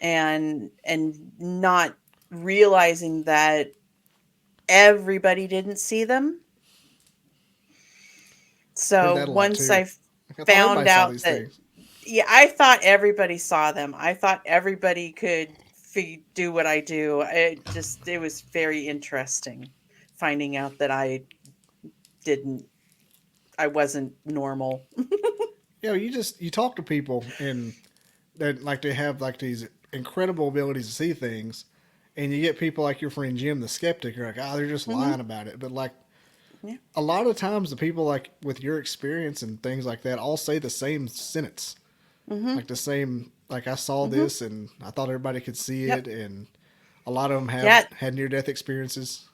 and not realizing that everybody didn't see them. Heard So that a lot once too. I Like, I thought found everybody saw out these that, things. yeah, I thought everybody saw them. I thought everybody could do what I do. It was very interesting finding out that didn't, I wasn't normal. Yeah, you talk to people and that like they have like these incredible abilities to see things, and you get people like your friend Jim, the skeptic. You're like, they're just Hmm. lying about it. But like Yeah. a lot of times, the people like with your experience and things like that all say the same sentence, Hmm. like the same. Like I saw Hmm. this and I thought everybody could see Yep. it, and a lot of them have Yeah. had near death experiences.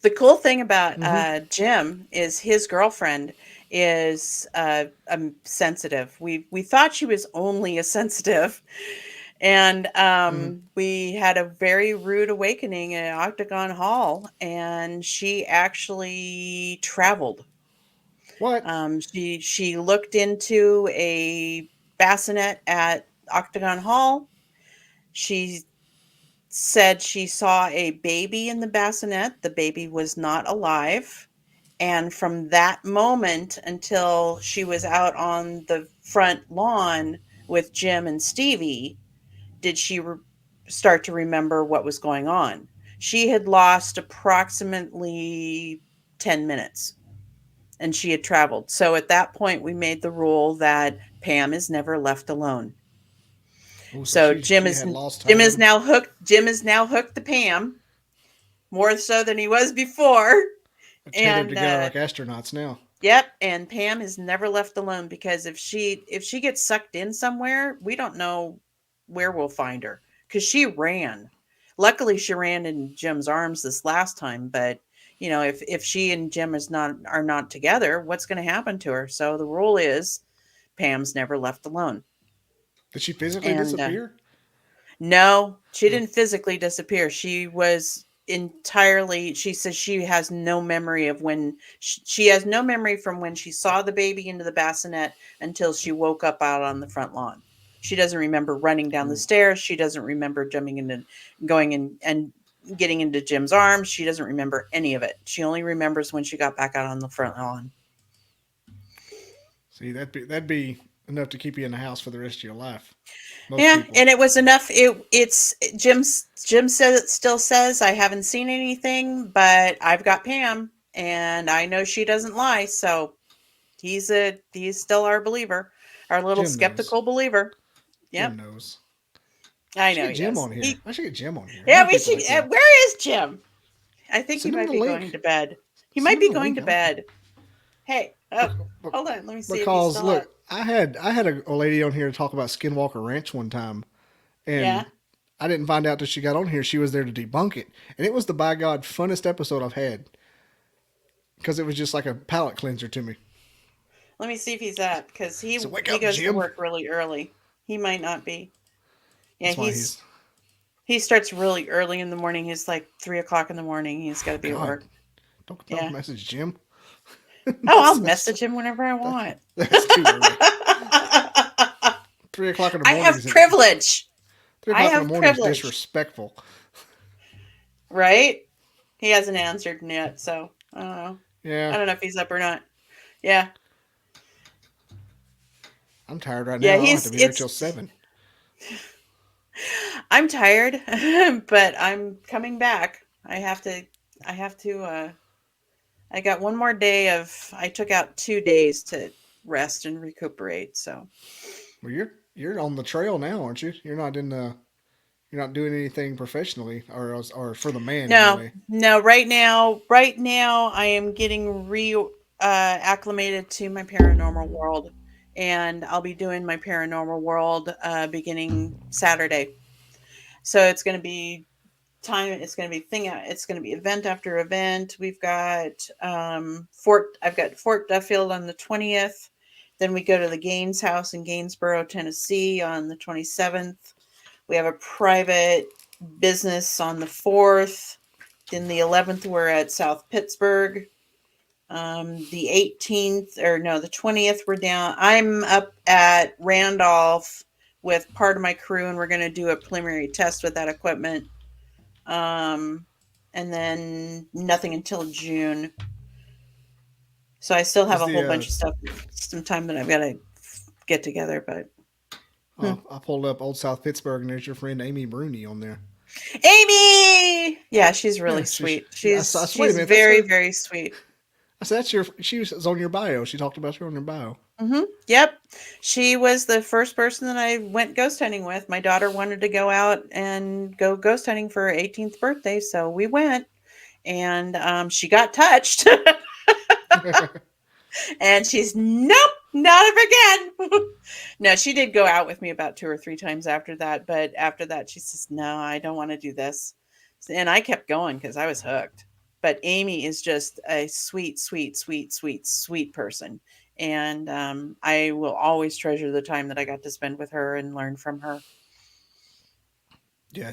The cool thing about Mm-hmm. Jim is his girlfriend is sensitive. We thought she was only a sensitive, and Mm-hmm. we had a very rude awakening in Octagon Hall, and she actually traveled. What? She looked into a bassinet at Octagon Hall. She said she saw a baby in the bassinet. The baby was not alive. And from that moment until she was out on the front lawn with Jim and Stevie, did she start to remember what was going on. She had lost approximately 10 minutes and she had traveled. So at that point, we made the rule that Pam is never left alone. Oh, so So she had lost Jim is time. now hooked. Jim is now hooked to Pam more so than he was before. They're tethered And together like astronauts now. yep, and Pam is never left alone because if she gets sucked in somewhere, we don't know where we'll find her because she ran. Luckily, she ran in Jim's arms this last time, but if she and Jim are not together, what's going to happen to her? So the rule is Pam's never left alone. Did she physically And disappear? no, she No. didn't physically disappear. She was entirely, she says she has no memory of when, she has no memory from when she saw the baby into the bassinet until she woke up out on the front lawn. She doesn't remember running down the Ooh. stairs. She doesn't remember jumping into, going in and getting into Jim's arms. She doesn't remember any of it. She only remembers when she got back out on the front lawn. See, that'd be enough to keep you in the house for the rest of your life. Most Yeah, people. and it was enough. Jim says still says I haven't seen anything, but I've got Pam, and I know she doesn't lie. So he's still our believer, our little Jim knows. skeptical believer. Jim Yep, knows. I I should know get he Jim does. on here. He I should get Jim on here. I Yeah, know we people should. like him. Where is Jim? I think he Send him might the be going link. to bed. He Send might him be the going link. to bed. Hey, oh, hold on. Let me see if he's Because still up. look, I had a lady on here to talk about Skinwalker Ranch one time, Yeah. and I didn't find out till she got on here she was there to debunk it, and it was the by God funnest episode I've had because it was just like a palate cleanser to me. Let me see if he's up because So wake he up, goes to Jim. work really early. He might not be. Yeah, That's why he's. he starts really early in the morning. He's like 3 o'clock in the morning. He's got to Oh be at God, work. don't Yeah. message Jim. Oh, I'll that's message him whenever I want. that's too early. 3 o'clock in the I morning have is privilege. 3 I o'clock in the have morning is privilege. disrespectful. Right? He hasn't answered yet, so I don't know. Yeah, I don't know if he's up or not. Yeah. I'm tired right Yeah, now. I don't have to he's be here it's till 7. I'm tired, but I'm coming back. I have to I got one more day of I took out 2 days to rest and recuperate, so Well, you're on the trail now, aren't you? You're not doing anything professionally, or for the man no, anyway. no. Right now, I am getting acclimated to my paranormal world, and I'll be doing my paranormal world beginning Saturday. So it's going to be time. It's going to be It's going to be event after event. We've got Fort. I've got Fort Duffield on the 20th. Then we go to the Gaines House in Gainesboro, Tennessee, on the 27th. We have a private business on the 4th. Then the 11th, we're at South Pittsburgh. The 18th, or no, the 20th, we're down. I'm up at Randolph with part of my crew, and we're going to do a preliminary test with that equipment. Um, and then nothing until June. So I still have Is a the whole bunch of stuff, some time that I've got to get together. But I pulled up Old South Pittsburgh, and there's your friend Amy Bruni on there. Amy, yeah, she's really Yeah, sweet. I said, wait a She's minute, that's very her. very sweet. I said that's your. She was on your bio. She talked about her on your bio. Yep. She was the first person that I went ghost hunting with. My daughter wanted to go out and go ghost hunting for her 18th birthday, so we went, and she got touched. And she's, nope, not ever again. No, she did go out with me about 2 or 3 times after that, but after that she says, no, I don't want to do this. And I kept going because I was hooked. but Amy is just a sweet, sweet, sweet, sweet, sweet person. And I will always treasure the time that I got to spend with her and learn from her. Yeah,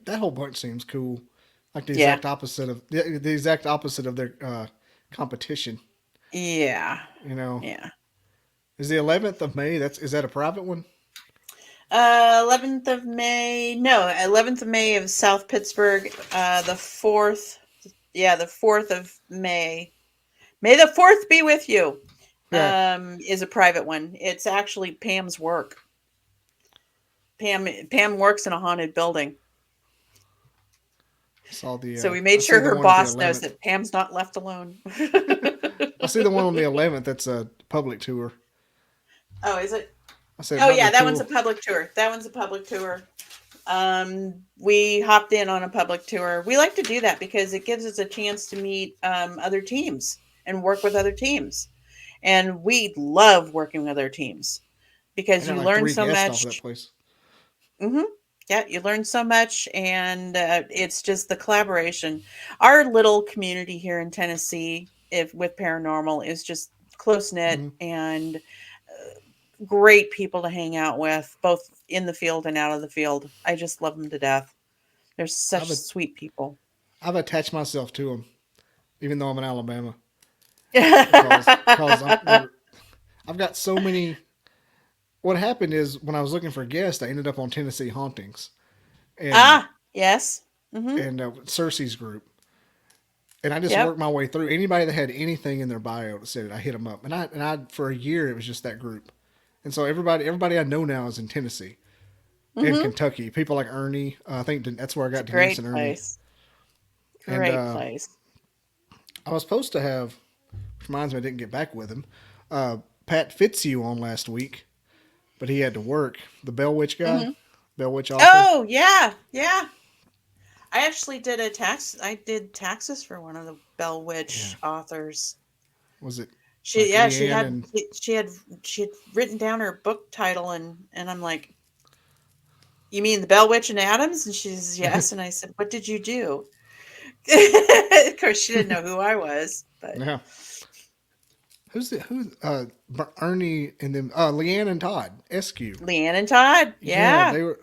that whole bunch seems cool. Like Yeah. the exact opposite of their competition. Yeah. You know, Yeah. is the 11th of May? Is that a private one? 11th of May. No, 11th of May of South Pittsburgh. The 4th. Yeah, the 4th of May. May the 4th be with you. Yeah, Is a private one. It's actually Pam's work. Pam works in a haunted building. So we I made see sure the her one at the boss knows 11th. that Pam's not left alone. I see the one on the 11th. That's a public tour. Oh, is it? I said it Oh might be yeah, that one's a cool. public tour. That one's a public tour. We hopped in on a public tour. We like to do that because it gives us a chance to meet other teams and work with other teams. And we love working with other teams I because got you like learn three so guests off of that much. place. Hmm. Yeah, you learn so much, and it's just the collaboration. Our little community here in Tennessee, if with paranormal, is just close knit Mm-hmm. and great people to hang out with, both in the field and out of the field. I just love them to death. They're such I've a, sweet people. I've attached myself to them, even though I'm in Alabama, because I've got so many. What happened is when I was looking for guests, I ended up on Tennessee Hauntings and Ah, yes. Mm-hmm. Cersei's group, and I just Yep. worked my way through anybody that had anything in their bio that said it. I hit them up, and I for a year it was just that group, and so everybody I know now is in Tennessee and Mm-hmm. Kentucky. People like Ernie, I think that's where I It's a got Denise and great Ernie, place. and Great place. I was supposed to have. Which reminds me, I didn't get back with him. Pat Fitzhugh on last week, but he had to work. The Bell Witch guy, Mm-hmm. Bell Witch author. Oh, yeah. Yeah. I actually did I did taxes for one of the Bell Yeah, Witch authors. was it She, like yeah, she Leanne had, and she had written down her book title and I'm like, you mean the Bell Witch and Adams? And she says, yes. And I said, what did you do? Of course, she didn't know who I was, but yeah? Who's Ernie and them? Leanne and Todd SQ. Leanne and Todd, Yeah, yeah, they were.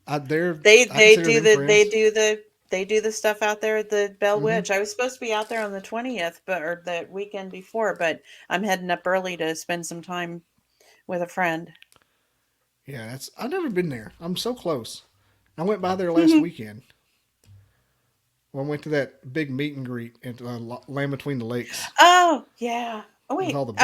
I they consider do them the friends. they do the stuff out there at the Bell Hmm. Witch. I was supposed to be out there on the 20th, but or the weekend before, but I'm heading up early to spend some time with a friend. Yeah, that's. I've never been there. I'm so close. I went by there last weekend. When I went to that big meet and greet at Land Between the Lakes Oh, yeah. Oh, with wait. all the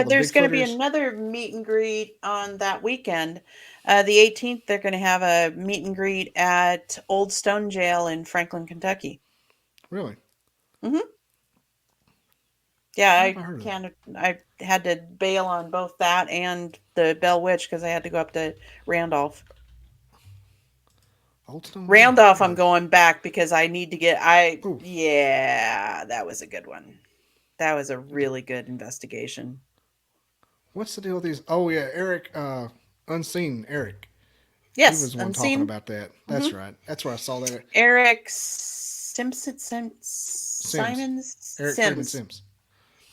There's going to be Bigfooters. another meet and greet on that weekend. The 18th, they're going to have a meet and greet at Old Stone Jail in Franklin, Kentucky. Really, Hmm. Yeah, where have I heard of that? I had to bail on both that and the Bell Witch because I had to go up to Randolph. Old Stone Jail. Randolph, Where I'm is going back because I need to Oh, yeah, that was a good one. That was a really good investigation. what's the deal with these? Oh yeah, Eric, Unseen Eric. He Yes, was the one talking unseen. about that. Hmm. That's right. That's where I saw that. Eric Simpson, Sims, Simons Eric Freeman Sims. Sims.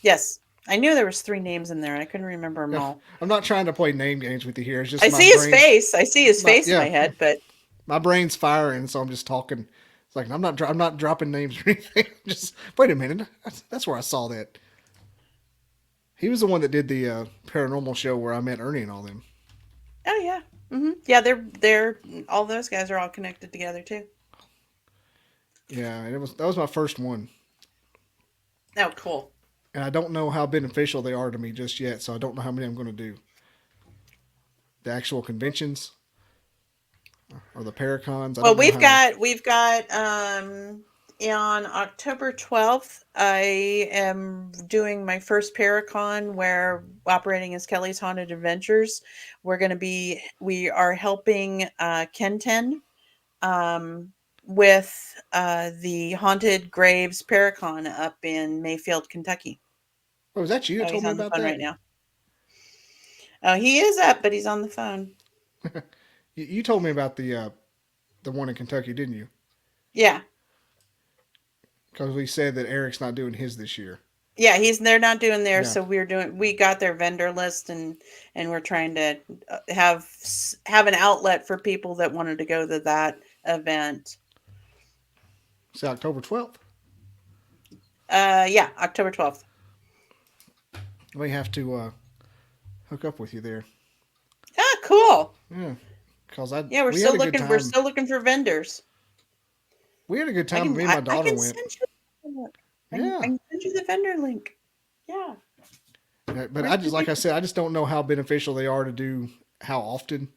Yes, I knew there was three names in there, and I couldn't remember them Yeah, all. I'm not trying to play name games with you here. It's just I my see his brain's face. I see his my face in yeah, my head, but my brain's firing, so I'm just talking. It's like I'm not dropping names or anything. Just wait a minute. That's where I saw that. He was the one that did the paranormal show where I met Ernie and all them. oh yeah, yeah, they're all those guys are all connected together too. Yeah, and that was my first one. Oh, cool. And I don't know how beneficial they are to me just yet, so I don't know how many I'm going to do. The actual conventions or the paracons, I Well, don't know how. we've got on October 12th, I am doing my first Paracon where operating as Kelly's Haunted Adventures. We are helping Kenten with the Haunted Graves Paracon up in Mayfield, Kentucky. Oh, was that you that Oh, told he's me on the about phone right that? now. Oh, he is up, but he's on the phone. You told me about the one in Kentucky, didn't you? Yeah. Because we said that Eric's not doing his this year. Yeah, they're not doing theirs, Yeah. so we got their vendor list, and we're trying to have an outlet for people that wanted to go to that event. It's October 12th. Yeah, October 12th. We have to hook up with you there. Ah, cool. Yeah. Because Yeah, we had a good time. we're still looking for vendors. We had a good time. Me and my daughter I can went. send you. Yeah. I can send you the vendor link. Yeah. But I just, like I said, I just don't know how beneficial they are to do how often.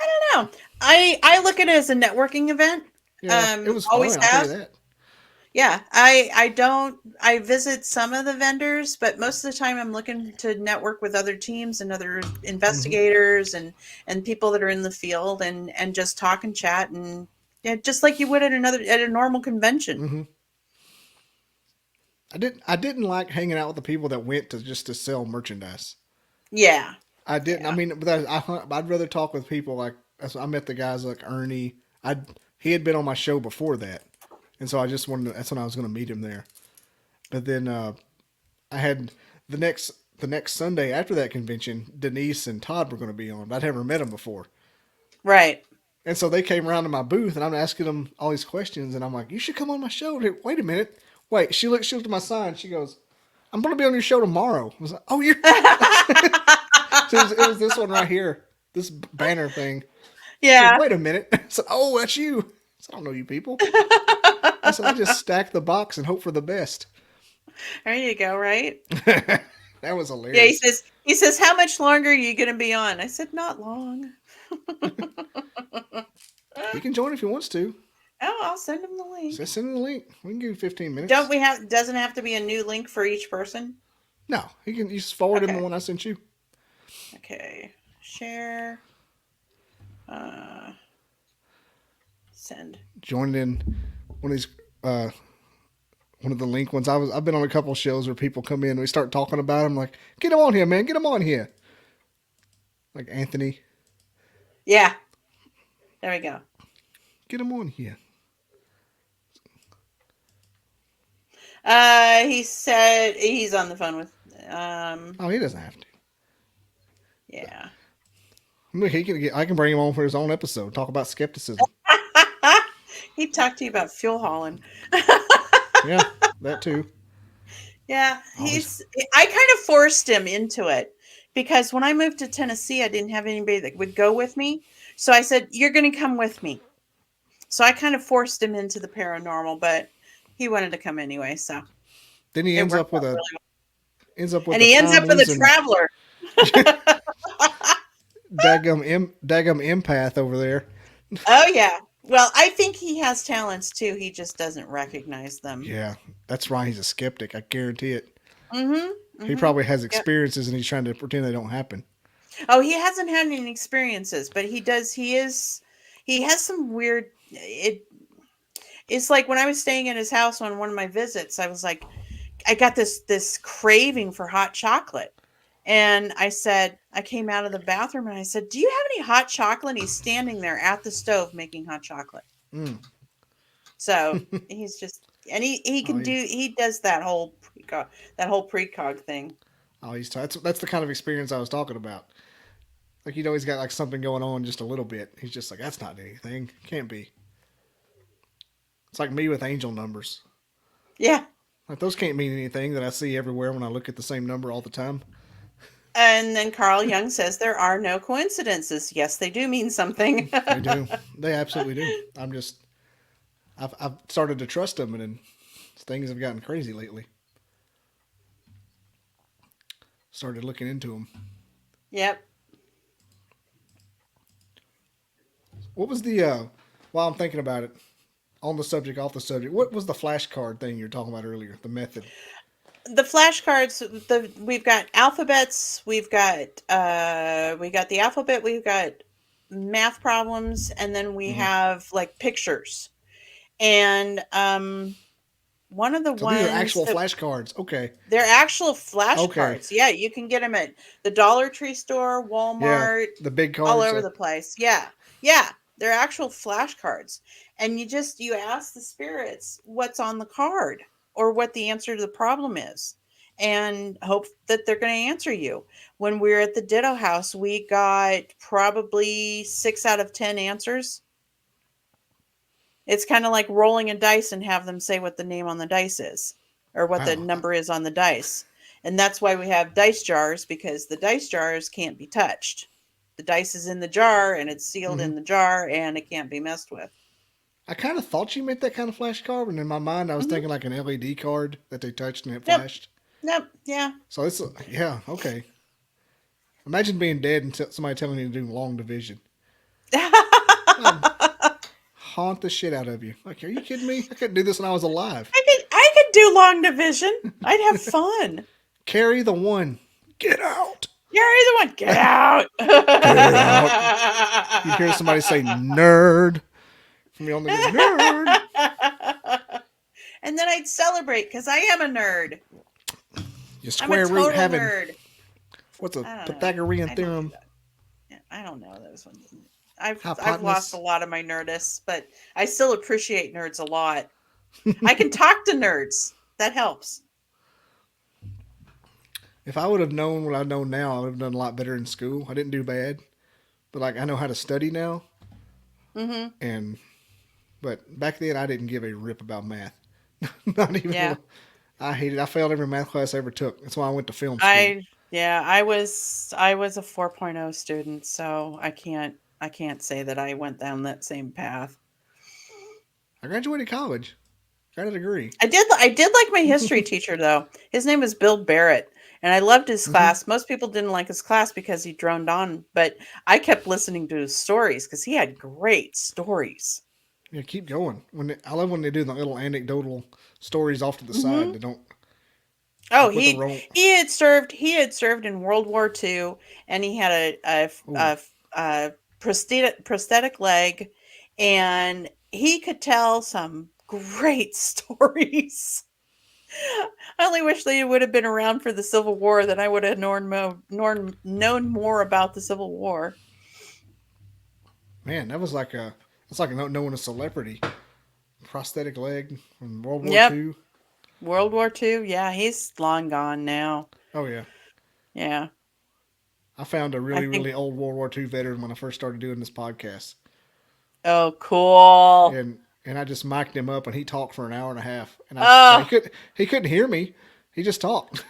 I don't know. I look at it as a networking event. Yeah, it was Always fun. I'll tell you that. Yeah, I visit some of the vendors, but most of the time I'm looking to network with other teams and other investigators and people that are in the field and just talk and chat and yeah, just like you would at a normal convention. Mm-hmm. I didn't like hanging out with the people that went to sell merchandise. Yeah. I didn't. Yeah. I mean, but I'd rather talk with people like I met the guys like Ernie. He had been on my show before that, and so I just wanted to, that's when I was going to meet him there. But then I had the next Sunday after that convention, Denise and Todd were going to be on, but I'd never met them before. Right. And so they came around to my booth, and I'm asking them all these questions, and I'm like, "You should come on my show." Wait a minute. Wait. She looked at my sign. She goes, "I'm going to be on your show tomorrow." I was like, "Oh, you're." So it was this one right here, this banner thing. Yeah. Said, wait a minute. I said, "Oh, that's you." I said, "I don't know you people." I said, "I just stack the box and hope for the best." There you go. Right. That was hilarious. Yeah. He says, "How much longer are you going to be on?" I said, "Not long." He can join if he wants to. Oh, I'll send him the link. So send him the link. We can give you 15 minutes. Doesn't have to be a new link for each person? No, he can. You just forward him the one I sent you. Okay. Share. Send. Join in one of these one of the link ones. I've been on a couple of shows where people come in and we start talking about him like, "Get him on here, man. Get him on here." Like Anthony. Yeah. There we go. Get him on here. He said he's on the phone with Oh, he doesn't have to. Yeah. I can bring him on for his own episode. Talk about skepticism. He'd talk to you about fuel hauling. Yeah, that too. Yeah, I kind of forced him into it because when I moved to Tennessee, I didn't have anybody that would go with me. So I said, "You're going to come with me." So I kind of forced him into the paranormal, but he wanted to come anyway. So then he ends up with a traveler. Daggum empath over there. Oh yeah. Well, I think he has talents too. He just doesn't recognize them. Yeah, that's why he's a skeptic. I guarantee it. Mm-hmm. He probably has experiences and he's trying to pretend they don't happen. Oh, he hasn't had any experiences, but he does. He has some weird. It's like when I was staying at his house on one of my visits, I was like, I got this craving for hot chocolate. And I came out of the bathroom and I said, "Do you have any hot chocolate?" He's standing there at the stove making hot chocolate. So he's just, and he does that whole precog thing. Oh, that's the kind of experience I was talking about. Like, he's got like something going on just a little bit. He's just like, "That's not anything. Can't be." It's like me with angel numbers. Yeah. Like, those can't mean anything that I see everywhere when I look at the same number all the time. And then Carl Jung says there are no coincidences. Yes, they do mean something. They do. They absolutely do. I've started to trust them, and then things have gotten crazy lately. Started looking into them. Yep. What was the, while I'm thinking about it, on the subject, off the subject, what was the flashcard thing you were talking about earlier, the method? The flashcards, we've got alphabets, we got the alphabet, we've got math problems, and then we have like pictures. And one of the ones, these are actual flashcards. Okay. They're actual flashcards. Okay. Yeah, you can get them at the Dollar Tree store, Walmart, the big cards, all over the place. Yeah. Yeah, they're actual flashcards. and you ask the spirits what's on the card or what the answer to the problem is, and hope that they're going to answer you. When we were at the Ditto House, we got probably 6 out of 10 answers. It's kind of like rolling a dice and have them say what the name on the dice is or what the Wow. number is on the dice. And that's why we have dice jars, because the dice jars can't be touched. The dice is in the jar and it's sealed Hmm. in the jar and it can't be messed with. I kind of thought you meant that kind of flash card, and in my mind, I was Hmm. thinking like an LED card that they touched and it Yep. flashed. Yep. Yeah. So it's yeah, okay. Imagine being dead and somebody telling you to do long division. I'd haunt the shit out of you. Like, are you kidding me? I couldn't do this when I was alive. I could do long division. I'd have fun. Carry the one. Get out. You're the one. Get out. Get out. You hear somebody say nerd from the other nerd. And then I'd celebrate because I am a nerd. Your I'm a square root total having nerd. what's a I don't know. Pythagorean I don't do theorem? that. Yeah, I don't know those ones. I've lost Hypotenuse. a lot of my nerdist, but I still appreciate nerds a lot. I can talk to nerds. That helps. If I would have known what I know now, I would have done a lot better in school. I didn't do bad, but like I know how to study now. Mm-hmm. And but back then I didn't give a rip about math. Not even. Yeah. I hated. I failed every math class I ever took. That's why I went to film school. I was a 4.0 student, so I can't say that I went down that same path. I graduated college, got a degree. I did like my history teacher though. His name was Bill Barrett, and I loved his Hmm. class. Most people didn't like his class because he droned on, but I kept listening to his stories because he had great stories. Yeah, keep going. I love when they do the little anecdotal stories off to the side. Hmm. They don't Oh, like with the role. he had served in World War II, and he had Ooh, a prosthetic leg, and he could tell some great stories. I only wish they would have been around for the Civil War, then I would have known more about the Civil War. man, that was like a. It's like not knowing a celebrity. Prosthetic leg from World War Yep, II. World War II. Yeah, he's long gone now. Oh yeah, Yeah, I found a I really think. really old World War II veteran when I first started doing this podcast, Oh, cool. and I just mic'd him up and he talked for an hour and a half, and Oh, he couldn't hear me. He just talked.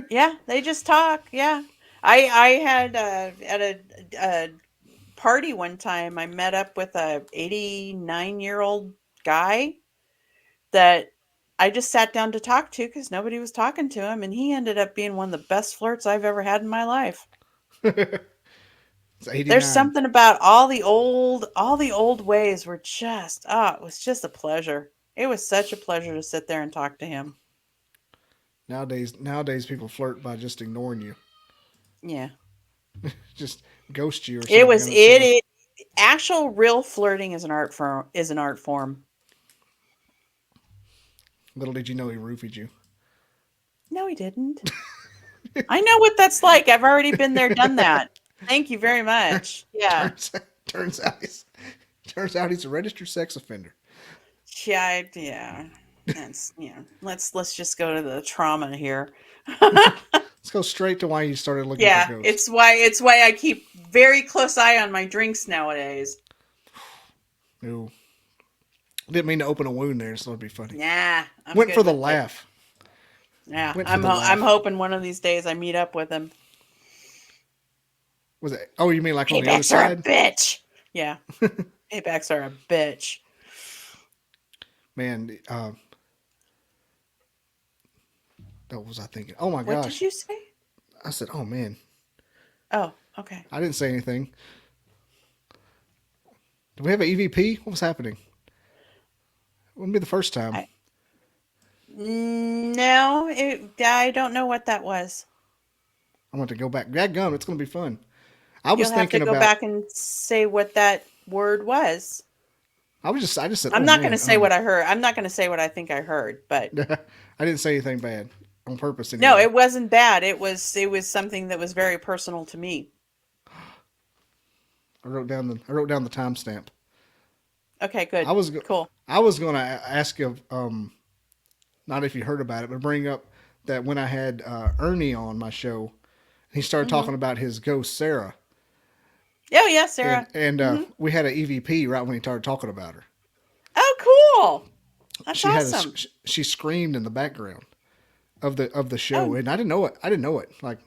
yeah, they just talk. Yeah, I had at a party one time. I met up with a 89-year-old guy that I just sat down to talk to because nobody was talking to him, and he ended up being one of the best flirts I've ever had in my life. It's There's 89. something about all the old ways were just it was just a pleasure. It was such a pleasure to sit there and talk to him. Nowadays people flirt by just ignoring you, Yeah. just ghost you or It something. was Kind of it, silly. it actual real flirting is an art form. Little did you know he roofied you. No, he didn't. I know what that's like. I've already been there, done that. Thank you very much. Yeah. turns turns out he's turns out he's a registered sex offender. Yeah, yeah. That's let's just go to the trauma here. Let's go straight to why you started looking for Yeah, ghosts. it's why I keep very close eye on my drinks nowadays. No, didn't mean to open a wound there, so it'd be funny. Nah, I'm Went good for the with it. laugh. Yeah, Went for I'm the I'm laugh. hoping one of these days I meet up with him. Was it? Oh, you mean like on the other Paybacks are a side? bitch. Yeah, paybacks are a bitch. Man, what was I thinking? Oh my What did gosh! you say? I said, oh man, Oh, okay. I didn't say anything. Do we have an EVP? What was happening? Wouldn't be the first time. I no, I don't know what that was. I want to go back. Gum, it's going to be fun. I was You'll have to thinking go about. back and say what that word was. I just said, I'm oh not going to man. say what I heard. I'm not going to say what I think I heard, but I didn't say anything bad on purpose no, anyway. it wasn't bad. It was something that was very personal to me. I wrote down the timestamp. Okay, I good. was Cool. I was going to ask you, not if you heard about it, but bring up that when I had Ernie on my show, he started Hmm. talking about his ghost Sarah, Oh yeah, and Sarah. Hmm. we had an EVP right when he started talking about her. Oh, cool. That's She had awesome. she screamed in the background of the show, Oh, and I didn't know it. I didn't know it. Like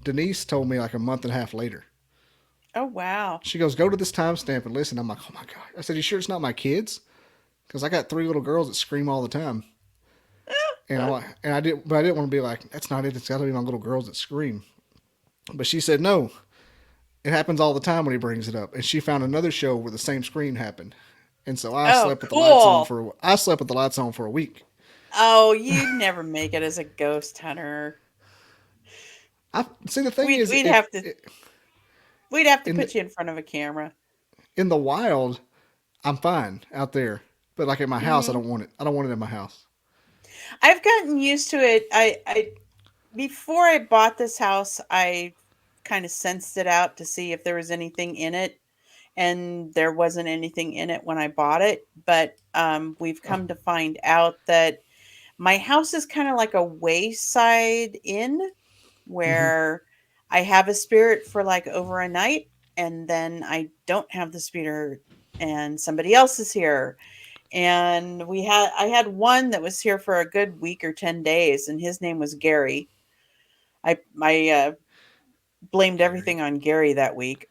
Denise told me like a month and a half later. oh wow. She goes, "Go to this timestamp and listen." I'm like, "Oh my god!" I said, "You sure it's not my kids?" Because I got three little girls that scream all the time, and I did, but I didn't want to be like, "That's not it. It's got to be my little girls that scream." But she said, "No, it happens all the time when he brings it up." And she found another show where the same scream happened, and so Oh, cool. I slept with the lights on for a week. Oh, you'd never make it as a ghost hunter. I see. The thing We'd is, we'd if have to we'd have to in the, put you in front of a camera. in the wild, I'm fine out there, but like at my house, I Hmm. don't want it. I don't want it in my house. I've gotten used to it. I before I bought this house, I kind of sensed it out to see if there was anything in it, and there wasn't anything in it when I bought it. But we've Oh, come to find out that my house is kind of like a wayside inn mm-hmm. where I have a spirit for like over a night, and then I don't have the spirit, and somebody else is here. And I had one that was here for a good week or 10 days, and his name was Gary. I blamed Gary. everything on Gary that week.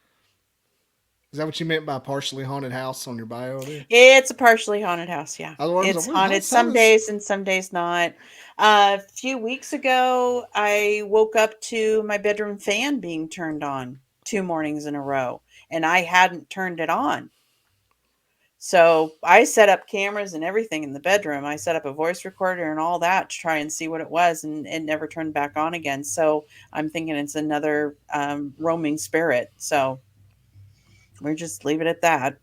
Is that what you meant by partially haunted house on your bio there? It's a partially haunted house, yeah. I was It's like, haunted how some does days and some days not. A few weeks ago, I woke up to my bedroom fan being turned on 2 mornings in a row, and I hadn't turned it on. So I set up cameras and everything in the bedroom. I set up a voice recorder and all that to try and see what it was, and it never turned back on again. So I'm thinking it's another roaming spirit. So we're just leave it at that.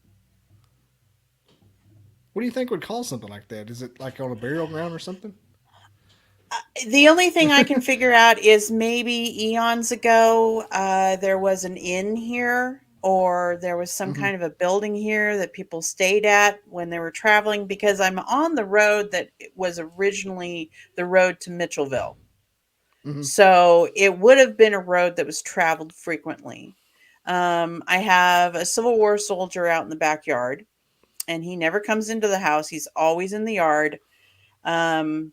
what do you think would cause something like that? Is it like on a burial ground or something? The only thing I can figure out is maybe eons ago there was an inn here, or there was some Mm-hmm. kind of a building here that people stayed at when they were traveling, because I'm on the road that was originally the road to Mitchellville. Mm-hmm. So it would have been a road that was traveled frequently. I have a Civil War soldier out in the backyard, and he never comes into the house. He's always in the yard. um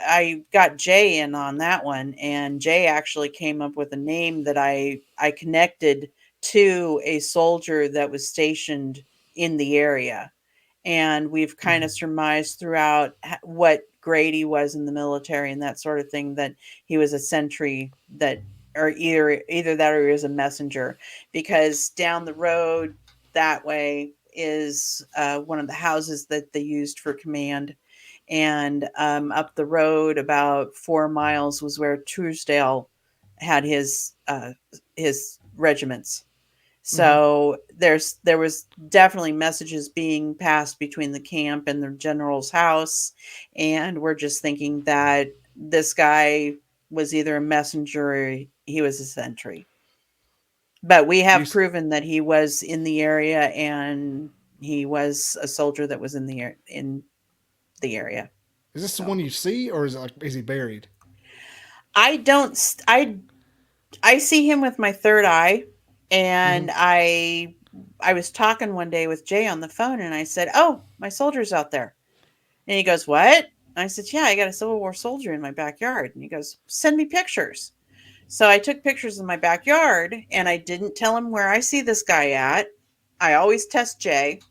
I got Jay in on that one, and Jay actually came up with a name that I connected to a soldier that was stationed in the area, and we've kind of Mm-hmm. surmised throughout what grade he was in the military and that sort of thing, that he was a sentry, that or either that or he was a messenger, because down the road that way is one of the houses that they used for command, and up the road about 4 miles was where Truesdale had his regiments. Mm-hmm. So there was definitely messages being passed between the camp and the general's house, and we're just thinking that this guy was either a messenger or he was a sentry. But we Do you, have proven that he was in the area, and he was a soldier that was in the area. is this the So one you see, or is it like is he buried? I don't st- I see him with my third eye, Mm-hmm. and I was talking one day with Jay on the phone, and I said, "Oh, my soldier's out there." And he goes, "What?" And I said, "Yeah, I got a Civil War soldier in my backyard." And he goes, "Send me pictures." So I took pictures of my backyard, and I didn't tell him where I see this guy at. I always test Jay,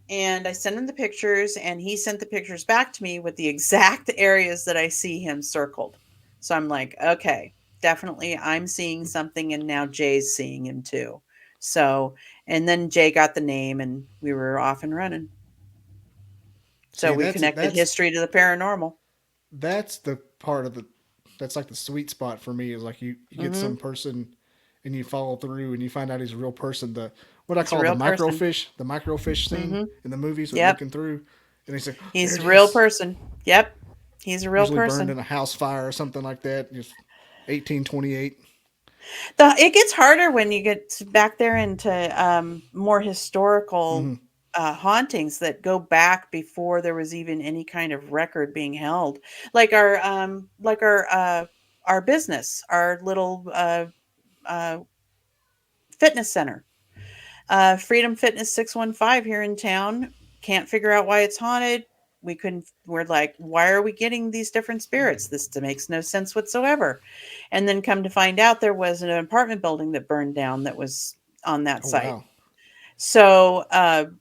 and I sent him the pictures, and he sent the pictures back to me with the exact areas that I see him circled. So I'm like, okay, definitely I'm seeing something, and now Jay's seeing him too. So, and then Jay got the name, and we were off and running. So See, we connected history to the paranormal. that's the part of the that's like the sweet spot for me is like you get Mm-hmm. some person and you follow through and you find out he's a real person. The what I He's a call real person. the microfiche scene Mm-hmm. in the movies with Yep. looking through, and he's like, oh, there He's it a real is. person. Yep. He's a real Usually burned person. in a house fire or something like that. Just 1828. It gets harder when you get back there into more historical Mm-hmm. hauntings that go back before there was even any kind of record being held, like our business, our little uh, fitness center, Freedom Fitness 615 here in town. Can't figure out why it's haunted. We're like, why are we getting these different spirits? This makes no sense whatsoever. And then come to find out there was an apartment building that burned down that was on that Oh site. wow. So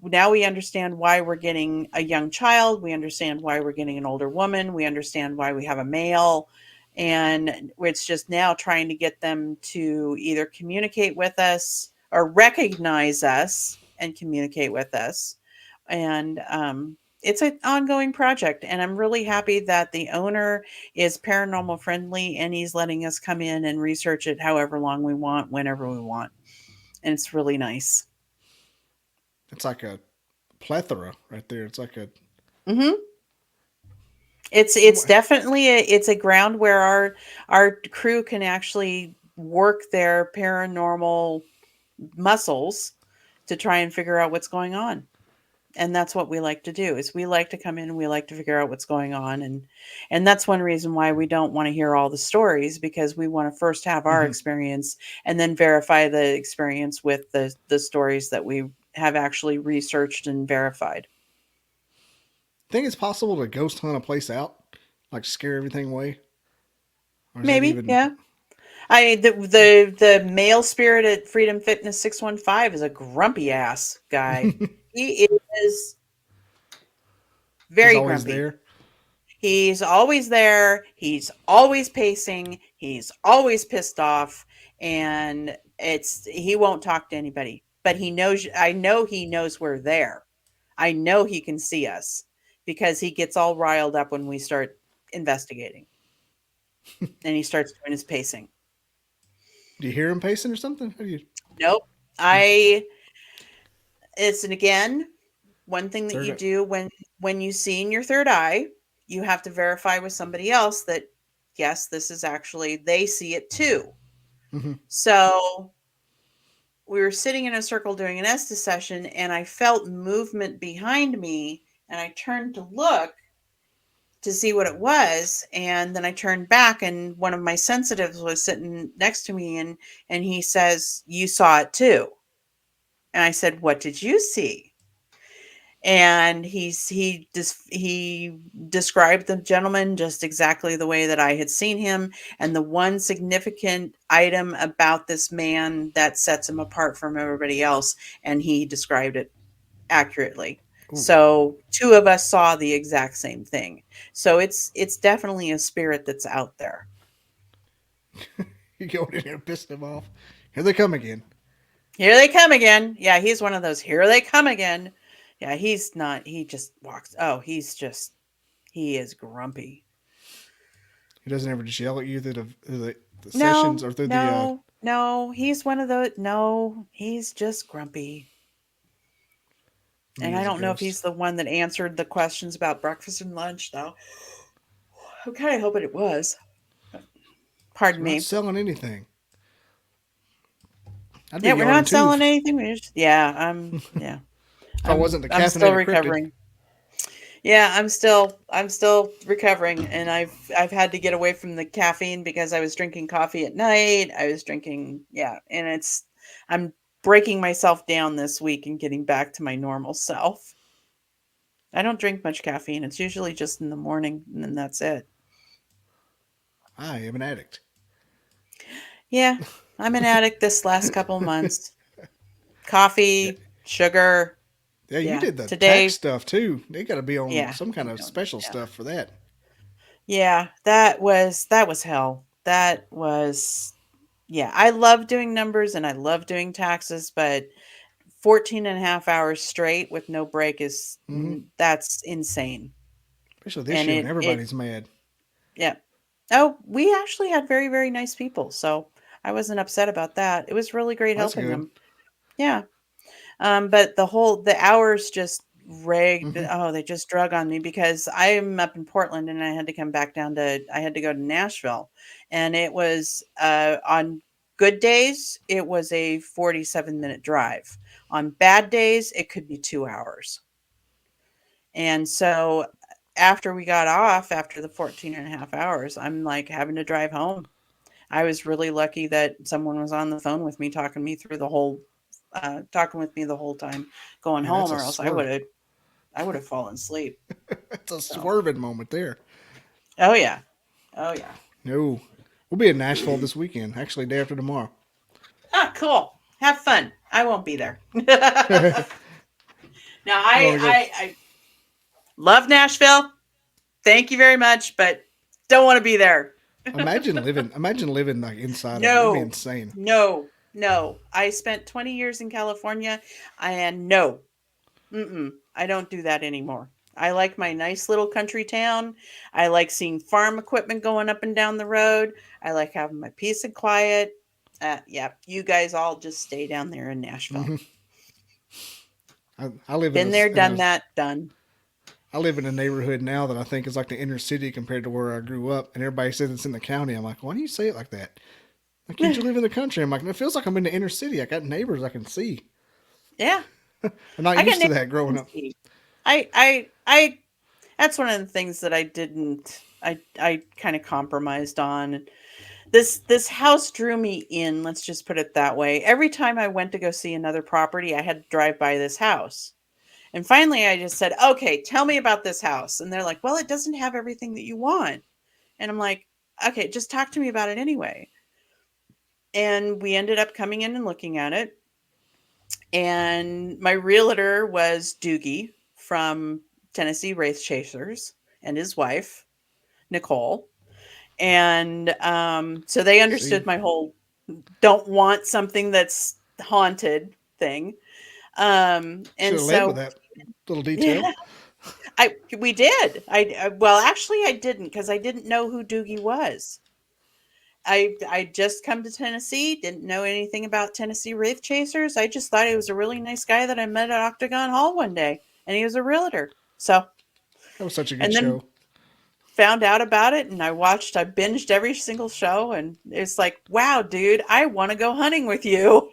now we understand why we're getting a young child. We understand why we're getting an older woman. We understand why we have a male. And it's just now trying to get them to either communicate with us or recognize us and communicate with us. And it's an ongoing project. And I'm really happy that the owner is paranormal friendly and he's letting us come in and research it however long we want, whenever we want. And it's really nice. It's like a plethora right there. It's like a Hmm. It's what? definitely it's a ground where our crew can actually work their paranormal muscles to try and figure out what's going on. And that's what we like to do is we like to come in and we like to figure out what's going on, and that's one reason why we don't want to hear all the stories, because we want to first have our Mm-hmm. experience and then verify the experience with the stories that we have actually researched and verified. Think it's possible to ghost hunt a place out, like scare everything away, or is that Maybe, even? yeah. The male spirit at Freedom Fitness 615 is a grumpy ass guy. He is He's very always grumpy. there. He's always there. He's always pacing. He's always pissed off, and it's he won't talk to anybody. But he knows. I know he knows we're there. I know he can see us because he gets all riled up when we start investigating, and he starts doing his pacing. Do you hear him pacing or something? How do you? Nope. Hmm. I it's and again one thing that you Third. do when you see in your third eye, you have to verify with somebody else that yes, this is actually they see it too. Mm-hmm. So we were sitting in a circle doing an Estes session, and I felt movement behind me, and I turned to look to see what it was, and then I turned back, and one of my sensitives was sitting next to me, and he says, "You saw it too." And I said, "What did you see?" And he described the gentleman just exactly the way that I had seen him, and the one significant item about this man that sets him apart from everybody else, and he described it accurately. Ooh, So two of us saw the exact same thing. So it's definitely a spirit that's out there. you going in here pissing him off. Here they come again. Here they come again. Yeah, he's one of those here they come again. Yeah, he's not he just walks. Oh, he is grumpy. He doesn't ever just yell at you through the sessions No, or through the. no, he's one of those. No, he's just grumpy. Me And I as a don't know if ghost. he's the one that answered the questions about breakfast and lunch, though. I'm kind of hoping it was. Pardon We're not me. selling anything. I'd be Yeah, we're yawning not too selling anything. Yeah, yeah. if I wasn't the I'm still caffeinated cryptid. recovering. Yeah, I'm still recovering, and I've had to get away from the caffeine because I was drinking coffee at night. I was drinking, yeah, and I'm breaking myself down this week and getting back to my normal self. I don't drink much caffeine. It's usually just in the morning, and then that's it. I am an addict. Yeah, I'm an addict this last couple months. Yeah, Coffee, sugar. yeah. You Yeah, did the tax today. stuff too. They got to be on Yeah, some kind I'm of doing. special Yeah, stuff for that. yeah. That was hell. That was yeah. I love doing numbers and I love doing taxes, but 14 and a half hours straight with no break is Mm-hmm. that's insane. Especially this And year when it everybody's mad. yeah. Oh, we actually had very, very nice people, so I wasn't upset about that. It was really great Well, that's helping good. them. Yeah. But the hours just Mm-hmm. they just drug on me because I'm up in Portland and I had to come back down to I had to go to Nashville, and it was on good days, it was a 47-minute drive. On bad days, it could be 2 hours. And so after we got off, after the 14 and a half hours, I'm like having to drive home. I was really lucky that someone was on the phone with me, talking with me the whole time going Man, that's home, a or else I would have fallen asleep. that's a So, swerving moment there. oh yeah, oh yeah. No, we'll be in Nashville this weekend. Actually, day after tomorrow. Ah, cool. Have fun. I won't be there. now, We're gonna go. I love Nashville. Thank you very much, but don't want to be there. Imagine living. Imagine living like inside of it. It'd be No, insane. no, no. I spent 20 years in California, and no, I don't do that anymore. I like my nice little country town. I like seeing farm equipment going up and down the road. I like having my peace and quiet. Yeah, you guys all just stay down there in Nashville. Hmm. I live in Been there, done that, done. I live in a neighborhood now that I think is like the inner city compared to where I grew up, and everybody says it's in the county. I'm like, why do you say it like that? Like, can't you live in the country? I'm like, it feels like I'm in the inner city. I got neighbors I can see. Yeah, I'm not I got used to neighbors that growing and up. see. I. That's one of the things that I didn't. I kind of compromised on. This house drew me in. Let's just put it that way. Every time I went to go see another property, I had to drive by this house. And finally, I just said, "Okay, tell me about this house." And they're like, "Well, it doesn't have everything that you want." And I'm like, "Okay, just talk to me about it anyway." And we ended up coming in and looking at it. And my realtor was Doogie from Tennessee Wraith Chasers and his wife, Nicole. And so they See, understood my whole don't want something that's haunted thing. should And have led with so that little detail. yeah, I we did. Well, actually I didn't because I didn't know who Doogie was. I just come to Tennessee, didn't know anything about Tennessee Wraith Chasers. I just thought he was a really nice guy that I met at Octagon Hall one day, and he was a realtor. So, That was such a good and then show. found out about it, and I binged every single show, and it's like, wow, dude, I want to go hunting with you.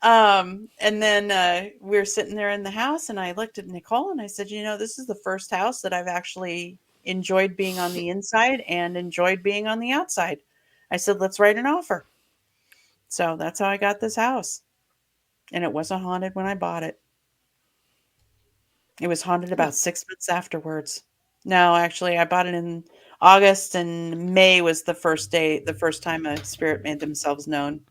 And then we were sitting there in the house, and I looked at Nicole and I said, this is the first house that I've actually enjoyed being on the inside and enjoyed being on the outside. I said, let's write an offer. So that's how I got this house. And it wasn't haunted when I bought it. It was haunted Huh. about 6 months afterwards. No, actually, I bought it in August, and May was the first time a spirit made themselves known.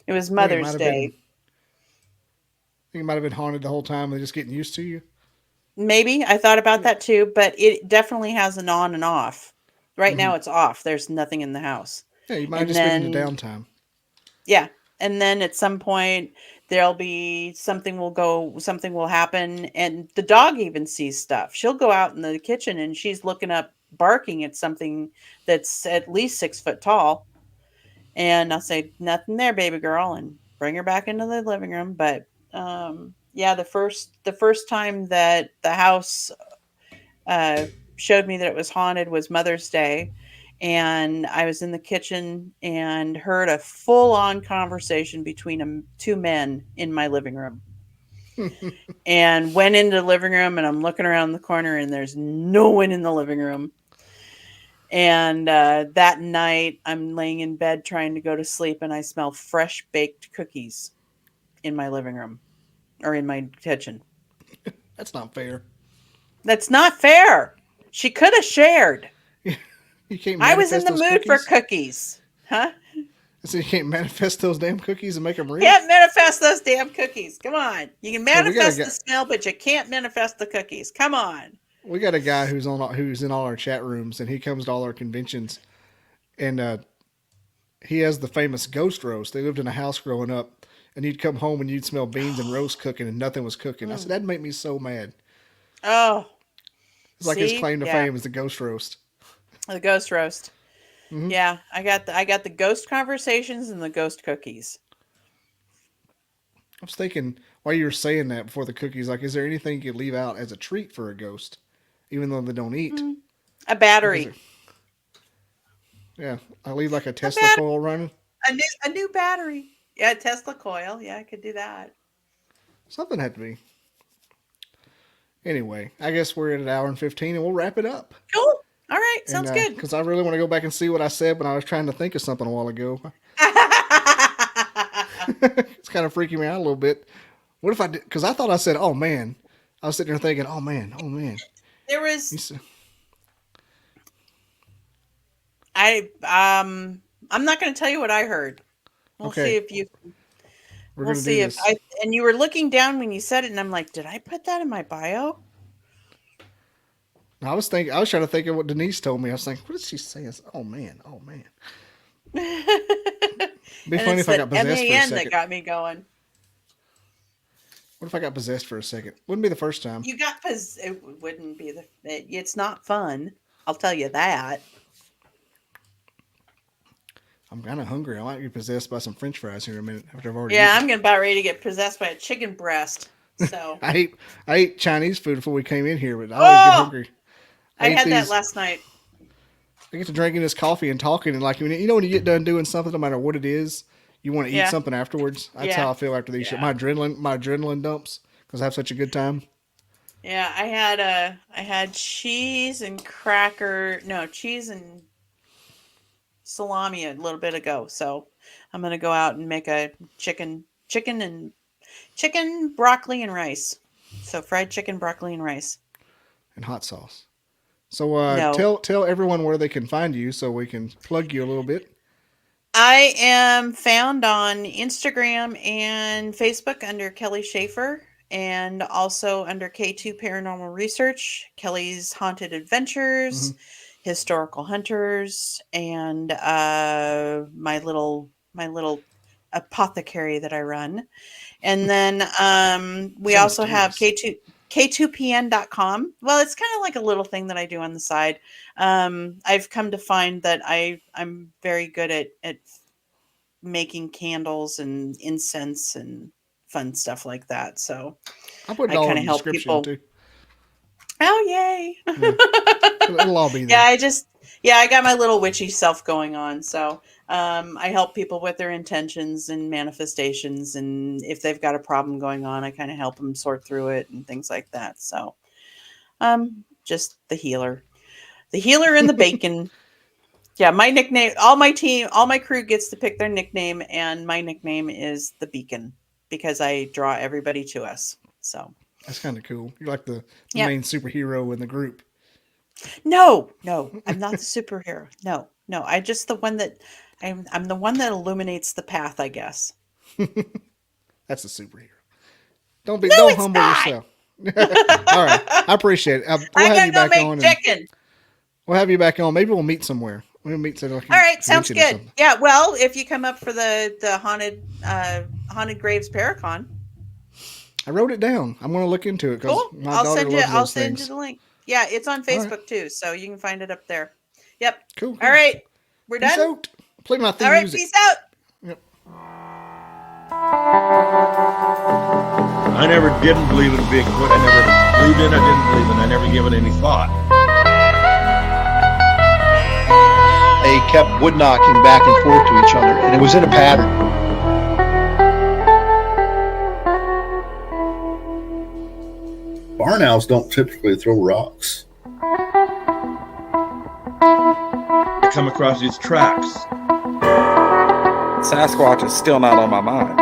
It was I think it might Mother's have been. Day. I think it might have been haunted the whole time. They're just getting used to you. Maybe I thought about Yeah. that too, but it definitely has an on and off. Right Hmm. now, it's off. There's nothing in the house. Yeah, you might have And just been in the then downtime. Yeah. And then at some point there'll be something will happen, and the dog even sees stuff. She'll go out in the kitchen and she's looking up barking at something that's at least 6 foot tall. And I'll say, nothing there, baby girl, and bring her back into the living room. But yeah, the first time that the house uh, showed me that it was haunted was Mother's Day. And I was in the kitchen and heard a full on conversation between two men in my living room. And went into the living room, and I'm looking around the corner and there's no one in the living room. And that night, I'm laying in bed trying to go to sleep, and I smell fresh baked cookies in my living room or in my kitchen. That's not fair. That's not fair. She could have shared. You can't I was in manifest the those mood for cookies. cookies. Huh? So you can't manifest those damn cookies and make them real. Can't manifest those damn cookies. Come on. You can Hey, we got a manifest guy. the smell, but you can't manifest the cookies. Come on. We got a guy who's in all our chat rooms, and he comes to all our conventions, and he has the famous ghost roast. They lived in a house growing up, and you'd come home and you'd smell beans and roast cooking, and nothing was cooking. I said Mm. that'd make me so mad. Oh, It's like his see? claim to Yeah. fame is the ghost roast. The ghost roast. Hmm. Yeah, I got the ghost conversations and the ghost cookies. I was thinking while you were saying that before the cookies, like, is there anything you could leave out as a treat for a ghost, even though they don't eat? Mm. A Like, is there? battery. Yeah, I leave like a A Tesla bat coil running. a new battery. Yeah, Tesla coil. Yeah, I could do that. Something had to be. Anyway, I guess we're at an hour and 15 and we'll wrap it up. Cool. All right. And Sounds good. because I really want to go back and see what I said when I was trying to think of something a while ago. It's kind of freaking me out a little bit. What if I did? Because I thought I said, "Oh man," I was sitting there thinking, "Oh man, oh man." There was. Said, I'm not going to tell you what I heard. We'll see if you. We'll see if I. And you were looking down when you said it, and I'm like, did I put that in my bio? I was trying to think of what Denise told me. I was thinking, what did she say? I said, oh man. It'd be funny if I got possessed for a second. That got me going. What if I got possessed for a second? Wouldn't be the first time. You got possessed. It wouldn't be it's not fun. I'll tell you that. I'm kind of hungry. I might be possessed by some French fries here in a minute after I've already. Yeah, I'm about ready to get possessed by a chicken breast. So I ate Chinese food before we came in here, but I always get hungry. I had that last night. I get to drinking this coffee and talking, and like when you get done doing something, no matter what it is, you want to eat something afterwards. That's how I feel after these shit. My adrenaline dumps because I have such a good time. Yeah, I had cheese and cheese and salami a little bit ago. So I'm gonna go out and make a chicken, broccoli and rice. So fried chicken, broccoli and rice, and hot sauce. So tell everyone where they can find you so we can plug you a little bit. I am found on Instagram and Facebook under Kelly Shaffer, and also under K2 Paranormal Research, Kelly's Haunted Adventures, Historical Hunters, and my little apothecary that I run. And then we also have K2PN.com. Well, it's kind of like a little thing that I do on the side. I've come to find that I'm very good at making candles and incense and fun stuff like that. So I put it all in the description too. Oh, yay. Yeah. It'll all be there. I got my little witchy self going on. So I help people with their intentions and manifestations. And if they've got a problem going on, I kind of help them sort through it and things like that. So just the healer and the bacon. Yeah, my nickname, all my crew gets to pick their nickname. And my nickname is the Beacon because I draw everybody to us. So that's kind of cool. You're like the main superhero in the group. No, I'm not the superhero. No, I'm just the one that I'm the one that illuminates the path, I guess. That's a superhero. Don't humble yourself. All right, I appreciate it. We'll have you back on. We'll have you back on. Maybe we'll meet somewhere. We'll meet somewhere. All right, sounds good. Yeah, well, if you come up for the haunted Graves Paracon. I wrote it down. I'm going to look into it because my daughter loves those things. I'll send you the link. Yeah, it's on Facebook too, so you can find it up there. Yep. Cool. All right, we're done. Peace out. Play my theme music. Peace out. Yep. I never didn't believe in Bigfoot. I never believed in it. I didn't believe in it. I never given it any thought. They kept wood knocking back and forth to each other, and it was in a pattern. Barn owls don't typically throw rocks. I come across these tracks. Sasquatch is still not on my mind.